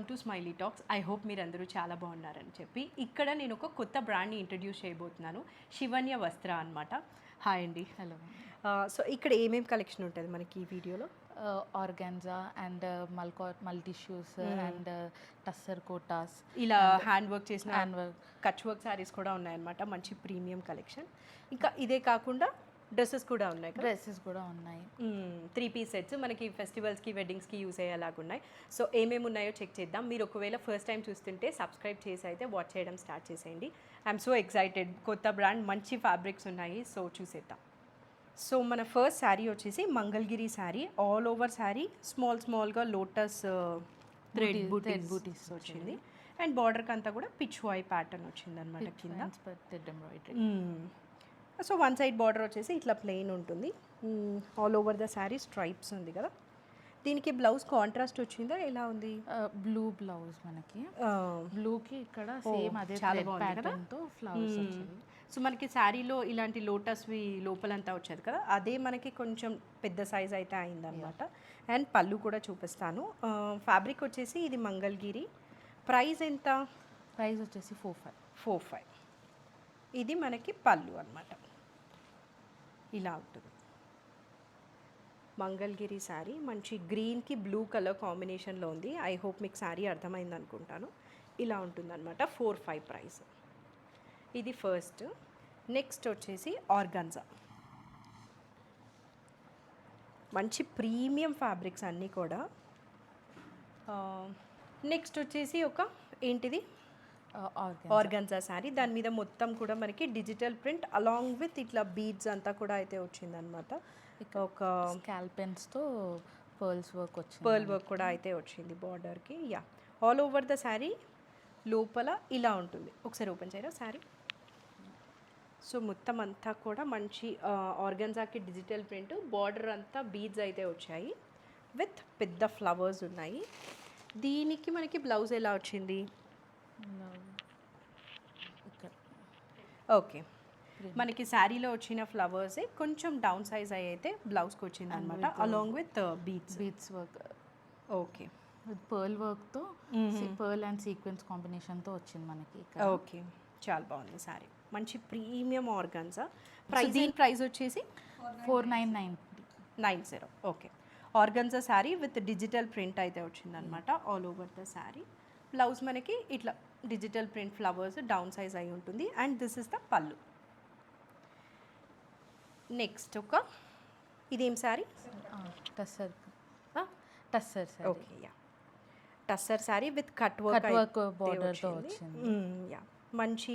To smiley talks. I hope మీరందరూ చాలా బాగున్నారని చెప్పి ఇక్కడ నేను ఒక కొత్త బ్రాండ్ని ఇంట్రడ్యూస్ చేయబోతున్నాను. శివన్య వస్త్ర అనమాట. హాయ్ అండి. హలో. సో ఇక్కడ ఏమేమి కలెక్షన్ ఉంటుంది మనకి ఈ వీడియోలో? Organza and multi shoes and tussar Kotas, ఇలా హ్యాండ్ వర్క్ చేసిన hand work, Kutch work saris కూడా ఉన్నాయన్నమాట. మంచి ప్రీమియం కలెక్షన్. ఇంకా ఇదే కాకుండా డ్రెస్సెస్ కూడా ఉన్నాయి కదా? డ్రెస్సెస్ కూడా ఉన్నాయి. 3 పీస్ సెట్స్ మనకి ఫెస్టివల్స్కి వెడ్డింగ్స్కి యూస్ అయ్యేలాగా ఉన్నాయి. సో ఏమేమి ఉన్నాయో చెక్ చేద్దాం. మీరు ఒకవేళ ఫస్ట్ టైం చూస్తుంటే సబ్స్క్రైబ్ చేసి అయితే వాచ్ చేయడం స్టార్ట్ చేసేయండి. I'm so excited. కొత్త బ్రాండ్, మంచి ఫ్యాబ్రిక్స్ ఉన్నాయి. సో చూసేద్దాం. సో మన ఫస్ట్ శారీ వచ్చేసి మంగళగిరి శారీ. ఆల్ ఓవర్ శారీ స్మాల్గా లోటస్ థ్రెడ్ బూటీస్ వచ్చింది. అండ్ బార్డర్కి అంతా కూడా పిచ్ వాయ్ ప్యాటర్న్ వచ్చింది అనమాట కింద. సో వన్ సైడ్ బార్డర్ వచ్చేసి ఇట్లా ప్లెయిన్ ఉంటుంది. All over the sari stripes ఉంది కదా. దీనికి బ్లౌజ్ కాంట్రాస్ట్ వచ్చిందా, ఎలా ఉంది? బ్లూ బ్లౌజ్ మనకి. బ్లూకి ఇక్కడ సేమ్ అదే చాలా బాగుంది కదా ఫ్లవర్స్. సో మనకి శారీలో ఇలాంటి లోటస్వి లోపలంతా వచ్చేది కదా, అదే మనకి కొంచెం పెద్ద సైజ్ అయితే అయిందనమాట. అండ్ పళ్ళు కూడా చూపిస్తాను. ఫ్యాబ్రిక్ వచ్చేసి ఇది మంగళగిరి. ప్రైస్ ఎంత? ప్రైస్ వచ్చేసి 4,500. ఇది మనకి పళ్ళు అనమాట. ఇలా ఉంటుంది మంగళగిరి శారీ. మంచి గ్రీన్కి బ్లూ కలర్ కాంబినేషన్లో ఉంది. ఐ హోప్ మీకు శారీ అర్థమైంది అనుకుంటాను. ఇలా ఉంటుంది అనమాట. 4,500 ప్రైస్. ఇది ఫస్ట్. నెక్స్ట్ వచ్చేసి ఆర్గాన్జా. మంచి ప్రీమియం ఫ్యాబ్రిక్స్ అన్నీ కూడా. నెక్స్ట్ వచ్చేసి ఒక ఏంటిది ఆర్గాన్జా శారీ. దాని మీద మొత్తం కూడా మనకి డిజిటల్ ప్రింట్ అలాంగ్ విత్ ఇట్లా బీడ్స్ అంతా కూడా అయితే వచ్చిందనమాట. ఒక స్కాల్పెన్స్తో పర్ల్స్ వర్క్ వచ్చింది. పర్ల్ వర్క్ కూడా అయితే వచ్చింది బార్డర్కి. Yeah, all over the sari లోపల ఇలా ఉంటుంది. ఒకసారి ఓపెన్ చేయరా శారీ. సో మొత్తం అంతా కూడా మంచి ఆర్గాన్జాకి డిజిటల్ ప్రింట్, బార్డర్ అంతా బీడ్స్ అయితే వచ్చాయి విత్ పెద్ద ఫ్లవర్స్ ఉన్నాయి. దీనికి మనకి బ్లౌజ్ ఎలా వచ్చింది? ఓకే, మనకి శారీలో వచ్చిన ఫ్లవర్సే కొంచెం డౌన్ సైజ్ అయితే బ్లౌజ్కి వచ్చింది అనమాట, along with beads work. Okay, with pearl వర్క్తో, పర్ల్ అండ్ సీక్వెన్స్ కాంబినేషన్తో వచ్చింది మనకి. ఓకే, చాలా బాగుంది శారీ. మంచి ప్రీమియం ఆర్గాన్జా. దీని ప్రైస్ వచ్చేసి 4,990. Okay, organza sari with digital print అయితే వచ్చిందనమాట all over the sari. Blouse మనకి ఇట్లా digital print flowers down size అయి ఉంటుంది. అండ్ దిస్ ఇస్ ద పళ్ళు. నెక్స్ట్ ఒక ఇదేం sari? Tussar. Okay, ya, tussar sari with cut work బార్డర్తో వచ్చింది. యా, మంచి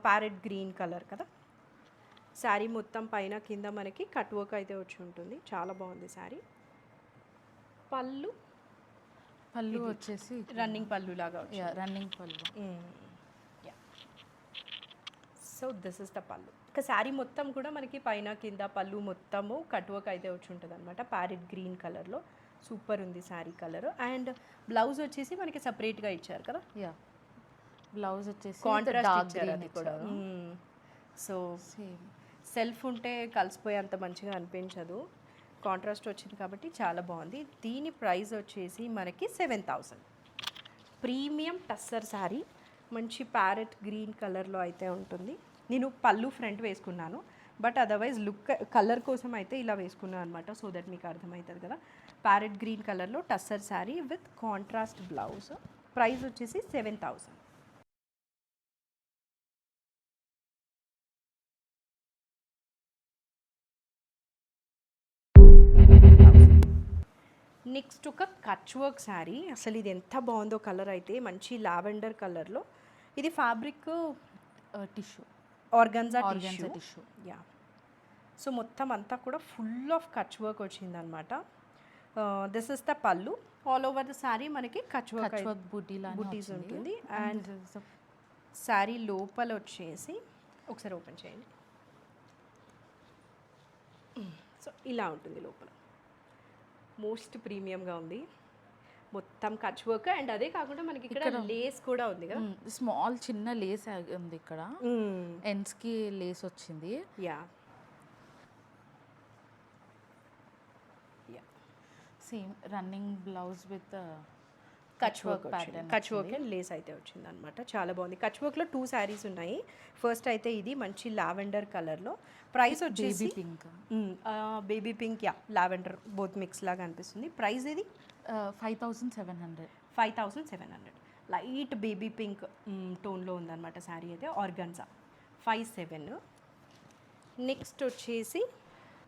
ప్యారెట్ గ్రీన్ కలర్ కదా. శారీ మొత్తం పైన కింద మనకి కట్ వర్క్ అయితే వచ్చి ఉంటుంది. చాలా బాగుంది శారీ. పళ్ళు వచ్చేసి రన్నింగ్ పళ్ళు లాగా వచ్చింది. రన్నింగ్ పళ్ళు. సో దిస్ ఇస్ ద పళ్ళు. ఇక శారీ మొత్తం కూడా మనకి పైన కింద పళ్ళు మొత్తము కట్ వర్క్ అయితే వచ్చి ఉంటుంది అనమాట. ప్యారెట్ గ్రీన్ కలర్లో సూపర్ ఉంది శారీ కలర్. అండ్ బ్లౌజ్ వచ్చేసి మనకి సపరేట్గా ఇచ్చారు కదా. యా, బ్లౌజ్ వచ్చేసి కాంట్రాస్ట్ ఇచ్చారు అది కూడా. సో సెల్ఫ్ ఉంటే కలిసిపోయే అంత మంచిగా అనిపించదు, కాంట్రాస్ట్ వచ్చింది కాబట్టి చాలా బాగుంది. దీని ప్రైస్ వచ్చేసి మనకి 7,000. ప్రీమియం టస్సర్ శారీ, మంచి ప్యారెట్ గ్రీన్ కలర్లో అయితే ఉంటుంది. నేను పళ్ళు ఫ్రంట్ వేసుకున్నాను, బట్ అదర్వైజ్ లుక్ కలర్ కోసం అయితే ఇలా వేసుకున్నాను అనమాట. సో దట్ మీకు అర్థమవుతుంది కదా. ప్యారెట్ గ్రీన్ కలర్లో tussar sari with contrast blouse. Price వచ్చేసి 7,000. నెక్స్ట్ ఒక కచ్ వర్క్ శారీ. అసలు ఇది ఎంత బాగుందో కలర్ అయితే, మంచి లావెండర్ కలర్లో. ఇది fabric tissue, organza tissue. Yeah, so మొత్తం అంతా కూడా ఫుల్ ఆఫ్ కచ్ వర్క్ వచ్చిందనమాట. దిస్ ఇస్ ద పళ్ళు. ఆల్ ఓవర్ ద శారీ మనకి కచ్ వర్క్ బూటీస్ ఉంటుంది. అండ్ శారీ లోపల వచ్చేసి ఒకసారి ఓపెన్ చేయండి. సో ఇలా ఉంటుంది లోపల. మోస్ట్ ప్రీమియంగా ఉంది, మొత్తం కచ్ వర్క్. అండ్ అదే కాకుండా మనకి ఇక్కడ లేస్ కూడా ఉంది కదా. స్మాల్ చిన్న లేస్ ఉంది ఇక్కడ, ఎండ్స్కి లేస్ వచ్చింది. Yeah, same running blouse with Kutch work వచ్చింది, కచ్ వర్క్ అండ్ లేస్ అయితే వచ్చింది అనమాట. చాలా బాగుంది. కచ్ వర్క్లో 2 శారీస్ ఉన్నాయి. ఫస్ట్ అయితే ఇది మంచి లావెండర్ కలర్లో, ప్రైస్ వచ్చేసి pink, baby pink, yeah lavender both mix లాగా అనిపిస్తుంది. ప్రైస్ ఇది 5700. 5700. లైట్ బేబీ పింక్ టోన్లో ఉందన్నమాట శారీ అయితే. ఆర్గన్జా 57. నెక్స్ట్ వచ్చేసి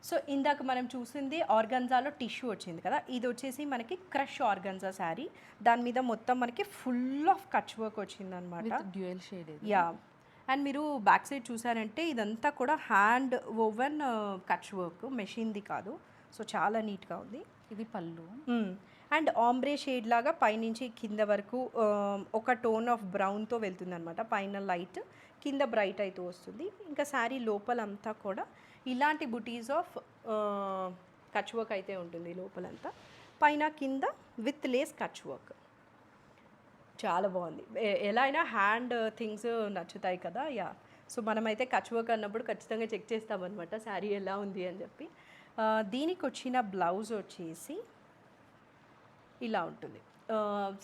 సో ఇందాక మనం చూసింది ఆర్గన్జాలో టిష్యూ వచ్చింది కదా, ఇది వచ్చేసి మనకి క్రష్ ఆర్గన్జా శారీ. దాని మీద మొత్తం మనకి ఫుల్ ఆఫ్ కచ్ వర్క్ వచ్చింది అనమాట. Dual shade. యా, అండ్ మీరు బ్యాక్ సైడ్ చూసారంటే ఇదంతా కూడా హ్యాండ్ ఓవెన్ కచ్ వర్క్, మెషిన్ది కాదు. సో చాలా నీట్గా ఉంది. ఇది పళ్ళు. అండ్ ఆంబ్రే షేడ్ లాగా పైనుంచి కింద వరకు ఒక టోన్ ఆఫ్ బ్రౌన్తో వెళ్తుంది అనమాట. పైన లైట్, కింద బ్రైట్ అయితే వస్తుంది. ఇంకా శారీ లోపలంతా కూడా ఇలాంటి బుటీస్ ఆఫ్ కచ్ వర్క్ అయితే ఉంటుంది లోపలంతా, పైన కింద విత్ లేస్ కచ్ వర్క్. చాలా బాగుంది. ఎలా అయినా హ్యాండ్ థింగ్స్ నచ్చుతాయి కదా. యా, సో మనమైతే కచ్ వర్క్ అన్నప్పుడు ఖచ్చితంగా చెక్ చేస్తామన్నమాట శారీ ఎలా ఉంది అని చెప్పి. దీనికి వచ్చిన బ్లౌజ్ వచ్చేసి ఇలా ఉంటుంది.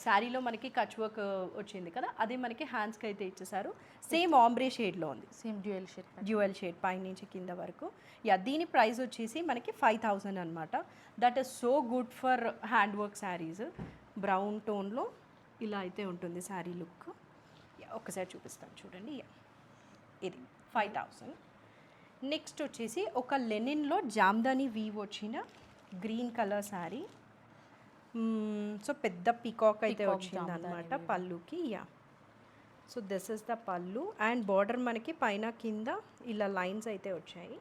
శారీలో మనకి కచ్ వర్క్ వచ్చింది కదా, అదే మనకి హ్యాండ్స్కి అయితే ఇచ్చేసారు. సేమ్ ఆంబ్రే షేడ్లో ఉంది, సేమ్ డ్యూయల్ షేడ్ పైనుంచి కింద వరకు. యా, దీని ప్రైస్ వచ్చేసి మనకి 5000 అనమాట. That is so good for hand work saris. Brown టోన్లో ఇలా అయితే ఉంటుంది శారీ లుక్. ఒకసారి చూపిస్తాను చూడండి. యా, ఇది 5000. నెక్స్ట్ వచ్చేసి ఒక లెనిన్లో జామ్దాని వీవ్ వచ్చిన గ్రీన్ కలర్ శారీ. సో పెద్ద పీకాక్ అయితే వచ్చింది అనమాట పళ్ళుకి. Yeah, so this is the పళ్ళు అండ్ బార్డర్ మనకి పైన కింద ఇలా లైన్స్ అయితే వచ్చాయి.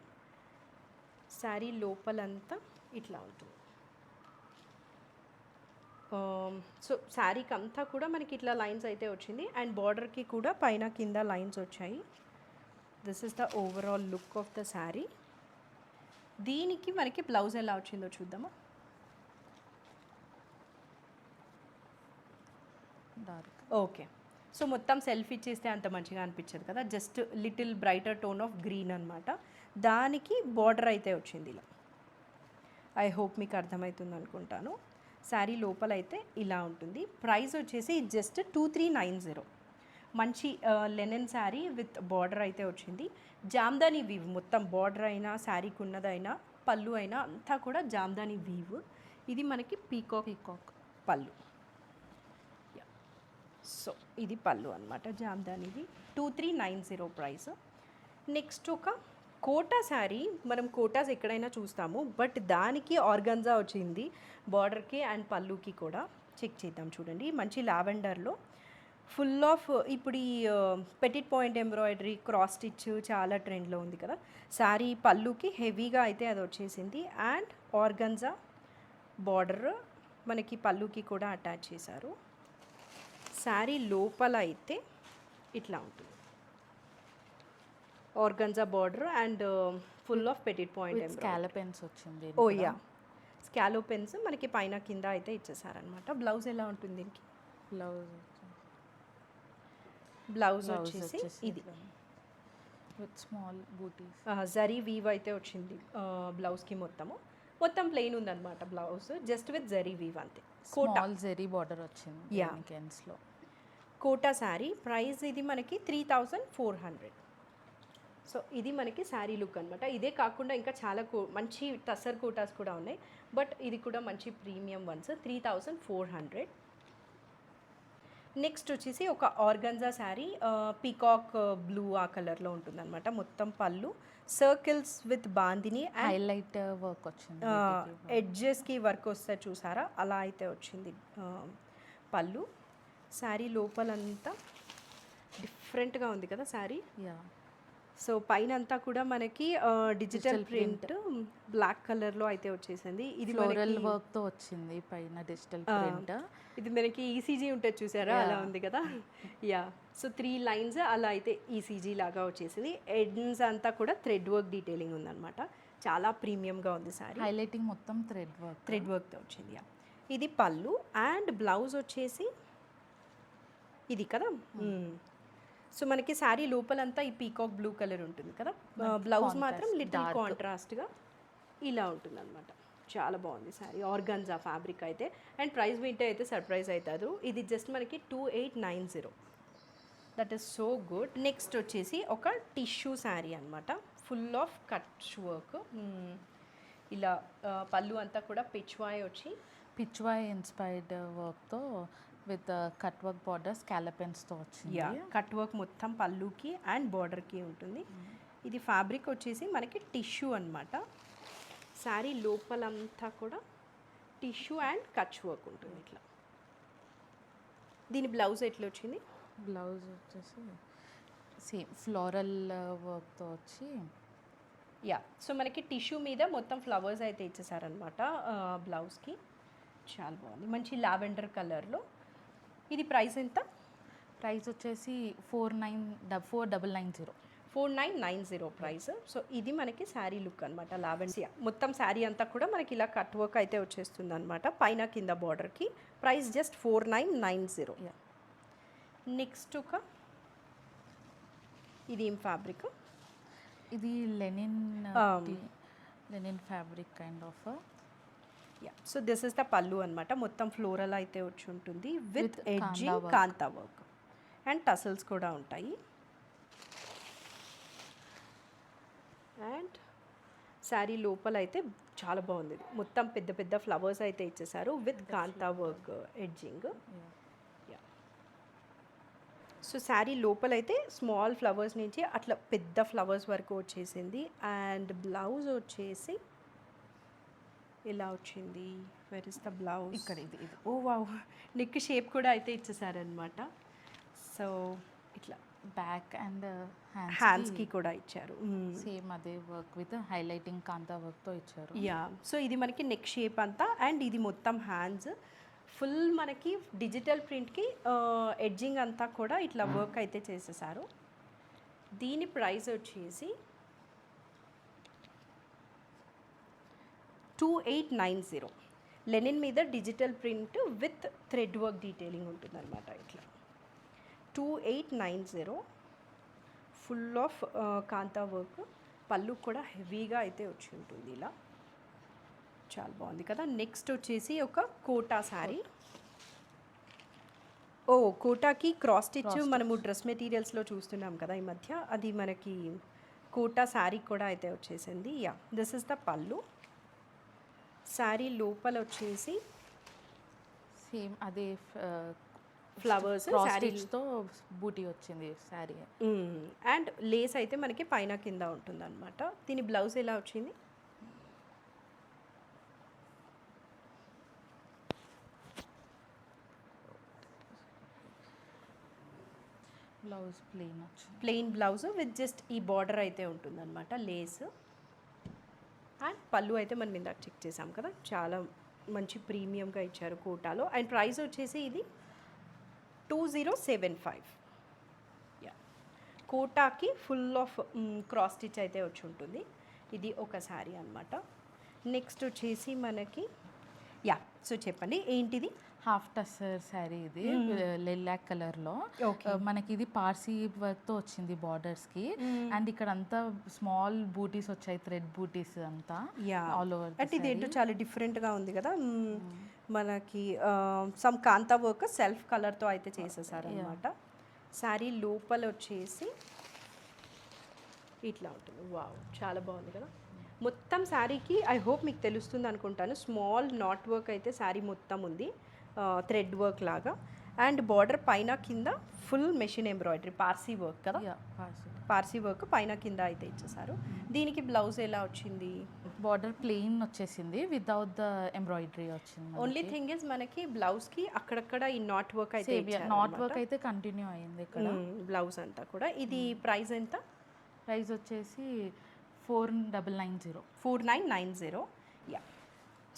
శారీ లోపలంతా ఇట్లా ఉంటుంది. సో శారీకి అంతా కూడా మనకి ఇట్లా లైన్స్ అయితే వచ్చింది అండ్ బార్డర్కి కూడా పైన కింద లైన్స్ వచ్చాయి. This is the overall look of the sari. దీనికి మనకి బ్లౌజ్ ఎలా వచ్చిందో చూద్దామా. ఓకే, సో మొత్తం సెల్ఫ్ ఇచ్చేస్తే అంత మంచిగా అనిపించదు కదా, just little brighter tone of green అనమాట. దానికి బార్డర్ అయితే వచ్చింది ఇలా. ఐ హోప్ మీకు అర్థమవుతుంది అనుకుంటాను. శారీ లోపల అయితే ఇలా ఉంటుంది. ప్రైస్ వచ్చేసి జస్ట్ 2390. మంచి లెనిన్ శారీ విత్ బార్డర్ అయితే వచ్చింది. జామ్దాని వీవ్ మొత్తం, బార్డర్ అయినా శారీకి ఉన్నదైనా పళ్ళు అయినా అంతా కూడా జామ్దాని వీవ్. ఇది మనకి పీకాక్ పళ్ళు. సో ఇది పళ్ళు అనమాట జామ్దానిది. 2390 ప్రైస్. నెక్స్ట్ ఒక కోటా శారీ. మనం కోటాస్ ఎక్కడైనా చూస్తాము, బట్ దానికి ఆర్గన్జా వచ్చింది బార్డర్కి అండ్ పళ్ళుకి కూడా. చెక్ చేద్దాం చూడండి. మంచి లావెండర్లో ఫుల్ ఆఫ్ ఇప్పుడు ఈ Pettit point embroidery, cross stitch చాలా ట్రెండ్లో ఉంది కదా. శారీ పళ్ళుకి హెవీగా అయితే అది వచ్చేసింది అండ్ ఆర్గన్జా బార్డర్ మనకి పళ్ళుకి కూడా అటాచ్ చేశారు. శారీ లోపల అయితే ఇట్లా ఉంటుంది. Organza border and full of petit point scallopings వచ్చింది. ఓ యా, స్కాలోపెన్స్ మనకి పైన కింద అయితే ఇచ్చేసారనమాట. బ్లౌజ్ ఎలా ఉంటుంది దీనికి? బ్లౌజ్ వచ్చేసి ఇది with small butis, zari weave అయితే వచ్చింది బ్లౌజ్కి. మొత్తం ప్లెయిన్ ఉందన్నమాట blouse, just with zari weave అంతే. స్మాల్ జరీ బార్డర్ వచ్చింది. యా, కోటా శారీ. ప్రైస్ ఇది మనకి 3400. సో ఇది మనకి శారీ లుక్ అనమాట. ఇదే కాకుండా ఇంకా చాలా మంచి టసర్ కోటాస్ కూడా ఉన్నాయి, బట్ ఇది కూడా మంచి ప్రీమియం వన్స్. 3400. నెక్స్ట్ వచ్చేసి ఒక ఆర్గన్జా శారీ, పీకాక్ బ్లూ ఆ కలర్లో ఉంటుంది అనమాట. మొత్తం పళ్ళు circles with bandhani, highlight work వచ్చింది. ఎడ్జెస్కి వర్క్ వస్తే చూసారా, అలా అయితే వచ్చింది పళ్ళు. శారీ లోపలంతా డిఫరెంట్గా ఉంది కదా శారీ. యా, సో పైన అంతా కూడా మనకి డిజిటల్ ప్రింట్ బ్లాక్ కలర్లో అయితే వచ్చేసింది. ఇది ఫ్లోరల్ వర్క్తో వచ్చింది పైన డిజిటల్ ప్రింట్. ఇది మనకి ఈసీజీ ఉంటుంది చూసారా, అలా ఉంది కదా. యా, సో 3 లైన్స్ అలా అయితే ఈసీజీ లాగా వచ్చేసింది. ఎండ్స్ అంతా కూడా థ్రెడ్ వర్క్ డీటెయిలింగ్ ఉందన్నమాట. చాలా ప్రీమియంగా ఉంది శారీ. హైలైటింగ్ మొత్తం థ్రెడ్ వర్క్తో వచ్చింది. యా, ఇది పళ్ళు అండ్ బ్లౌజ్ వచ్చేసి ఇది కదా. సో మనకి శారీ లోపలంతా ఈ పీకాక్ బ్లూ కలర్ ఉంటుంది కదా, బ్లౌజ్ మాత్రం లిటిల్ కాంట్రాస్ట్గా ఇలా ఉంటుంది అనమాట. చాలా బాగుంది శారీ, ఆర్గన్జా ఫ్యాబ్రిక్ అయితే. అండ్ ప్రైస్ వింటే అయితే సర్ప్రైజ్ అవుతారు. ఇది జస్ట్ మనకి 2890. That is so good. Next వచ్చేసి ఒక టిష్యూ శారీ అనమాట, ఫుల్ ఆఫ్ కట్ వర్క్. ఇలా పళ్ళు అంతా కూడా పిచ్వాయ్ వచ్చి పిచ్వాయ్ ఇన్స్పైర్డ్ వర్క్తో విత్ కట్ వర్క్ బార్డర్ స్కాలపెన్స్తో వచ్చింది. కట్ వర్క్ మొత్తం పళ్ళుకి అండ్ బార్డర్కి ఉంటుంది. ఇది ఫ్యాబ్రిక్ వచ్చేసి మనకి టిష్యూ అనమాట. శారీ లోపలంతా కూడా టిష్యూ అండ్ కట్ వర్క్ ఉంటుంది ఇట్లా. దీని బ్లౌజ్ ఎట్లా వచ్చింది? బ్లౌజ్ వచ్చేసి సేమ్ ఫ్లోరల్ వర్క్తో వచ్చి సో మనకి టిష్యూ మీద మొత్తం ఫ్లవర్స్ అయితే ఇచ్చేసారనమాట బ్లౌజ్కి. చాలా బాగుంది, మంచి లావెండర్ కలర్లో. ఇది ప్రైస్ ఎంత? ప్రైస్ వచ్చేసి 4990. 4990 ప్రైస్. సో ఇది మనకి శారీ లుక్ అనమాట, లావెండర్. మొత్తం శారీ అంతా కూడా మనకి ఇలా కట్ వర్క్ అయితే వచ్చేస్తుంది అనమాట, పైన కింద బార్డర్కి. Price just 4990. నెక్స్ట్ ఒక ఇది ఏం ఫ్యాబ్రిక్? ఇది linen fabric kind of. So this is the pallu అనమాట, మొత్తం ఫ్లోరల్ అయితే వచ్చి ఉంటుంది with edging kantha work and tassels కూడా ఉంటాయి. అండ్ శారీ లోపల అయితే చాలా బాగుంది, మొత్తం పెద్ద పెద్ద ఫ్లవర్స్ అయితే ఇచ్చేసారు with kantha work edging. So sari లోపలైతే స్మాల్ ఫ్లవర్స్ నుంచి అట్లా పెద్ద ఫ్లవర్స్ వరకు వచ్చేసింది. అండ్ బ్లౌజ్ వచ్చేసి ఇలా వచ్చింది. Where is the blouse? ఇక్కడ ఇది ఓ వావ్, నెక్ షేప్ కూడా అయితే ఇచ్చేసారనమాట. సో ఇట్లా బ్యాక్ అండ్ హ్యాండ్స్కి కూడా ఇచ్చారు. సేమ్ అదే వర్క్ విత్ హైలైటింగ్ కాంతా వర్క్తో ఇచ్చారు. సో ఇది మనకి నెక్ షేప్ అంతా అండ్ ఇది మొత్తం హ్యాండ్స్ ఫుల్ మనకి డిజిటల్ ప్రింట్కి ఎడ్జింగ్ అంతా కూడా ఇట్లా వర్క్ అయితే చేసేసారు. దీని ప్రైస్ వచ్చేసి 2890. లెనిన్ మీద digital print with thread work detailing ఉంటుందన్నమాట ఇట్లా. 2890, ఫుల్ ఆఫ్ కాంతా వర్క్. పళ్ళు కూడా హెవీగా అయితే వచ్చి ఉంటుంది ఇలా. చాలా బాగుంది కదా. నెక్స్ట్ వచ్చేసి ఒక కోటా శారీ. కోటాకి క్రాస్ స్టిచ్ మనము డ్రెస్ మెటీరియల్స్లో చూస్తున్నాం కదా ఈ మధ్య, అది మనకి కోటా శారీ కూడా అయితే వచ్చేసింది. దిస్ ఇస్ ద పళ్ళు. శారీ లోపల వచ్చేసి సేమ్ అదే ఫ్లవర్స్ స్టిచ్తో బూటీ వచ్చింది శారీ. అండ్ లేస్ అయితే మనకి పైన కింద ఉంటుంది అనమాట. దీని బ్లౌజ్ ఎలా వచ్చింది? బ్లౌజ్ ప్లెయిన్ వచ్చింది, ప్లెయిన్ బ్లౌజ్ విత్ జస్ట్ ఈ బార్డర్ అయితే ఉంటుందన్నమాట, లేస్. అండ్ పళ్ళు అయితే మనం ఇందాక చెక్ చేసాం కదా, చాలా మంచి ప్రీమియంగా ఇచ్చారు కోటాలో. అండ్ ప్రైస్ వచ్చేసి ఇది 2075. కోటాకి ఫుల్ ఆఫ్ క్రాస్ స్టిచ్ అయితే వచ్చి ఉంటుంది. ఇది ఒక శారీ అనమాట. నెక్స్ట్ వచ్చేసి మనకి సో చెప్పండి ఏంటిది? హాఫ్ టస్సర్ శారీ ఇది, లిలాక్ కలర్లో. మనకి ఇది పార్సీ వర్క్తో వచ్చింది బార్డర్స్కి. అండ్ ఇక్కడ అంతా స్మాల్ బూటీస్ వచ్చాయి, థ్రెడ్ బూటీస్ అంతా ఆల్ ఓవర్. అంటే ఇది ఏంటో చాలా డిఫరెంట్గా ఉంది కదా. మనకి సమ్ కాంతా వర్క్ సెల్ఫ్ కలర్తో అయితే చేసేసారు అనమాట. శారీ లోపల వచ్చేసి ఇట్లా ఉంటుంది. వావ్, చాలా బాగుంది కదా. మొత్తం శారీకి ఐ హోప్ మీకు తెలుస్తుంది అనుకుంటాను, స్మాల్ నాట్ వర్క్ అయితే శారీ మొత్తం ఉంది, థ్రెడ్ వర్క్ లాగా. అండ్ బార్డర్ పైన కింద full machine embroidery, Parsi work కదా. పార్సీ వర్క్ పైన కింద అయితే ఇచ్చేసారు. దీనికి బ్లౌజ్ ఎలా వచ్చింది? బార్డర్ ప్లెయిన్ వచ్చేసింది, వితౌట్ ద ఎంబ్రాయిడరీ వచ్చింది. ఓన్లీ థింగ్ ఇస్ మనకి బ్లౌజ్కి అక్కడక్కడ ఈ నాట్ వర్క్ అయితే నాట్ వర్క్ అయితే కంటిన్యూ అయ్యింది ఇక్కడ బ్లౌజ్ అంతా కూడా. ఇది ప్రైస్ ఎంత? ప్రైస్ వచ్చేసి 4990. 4990.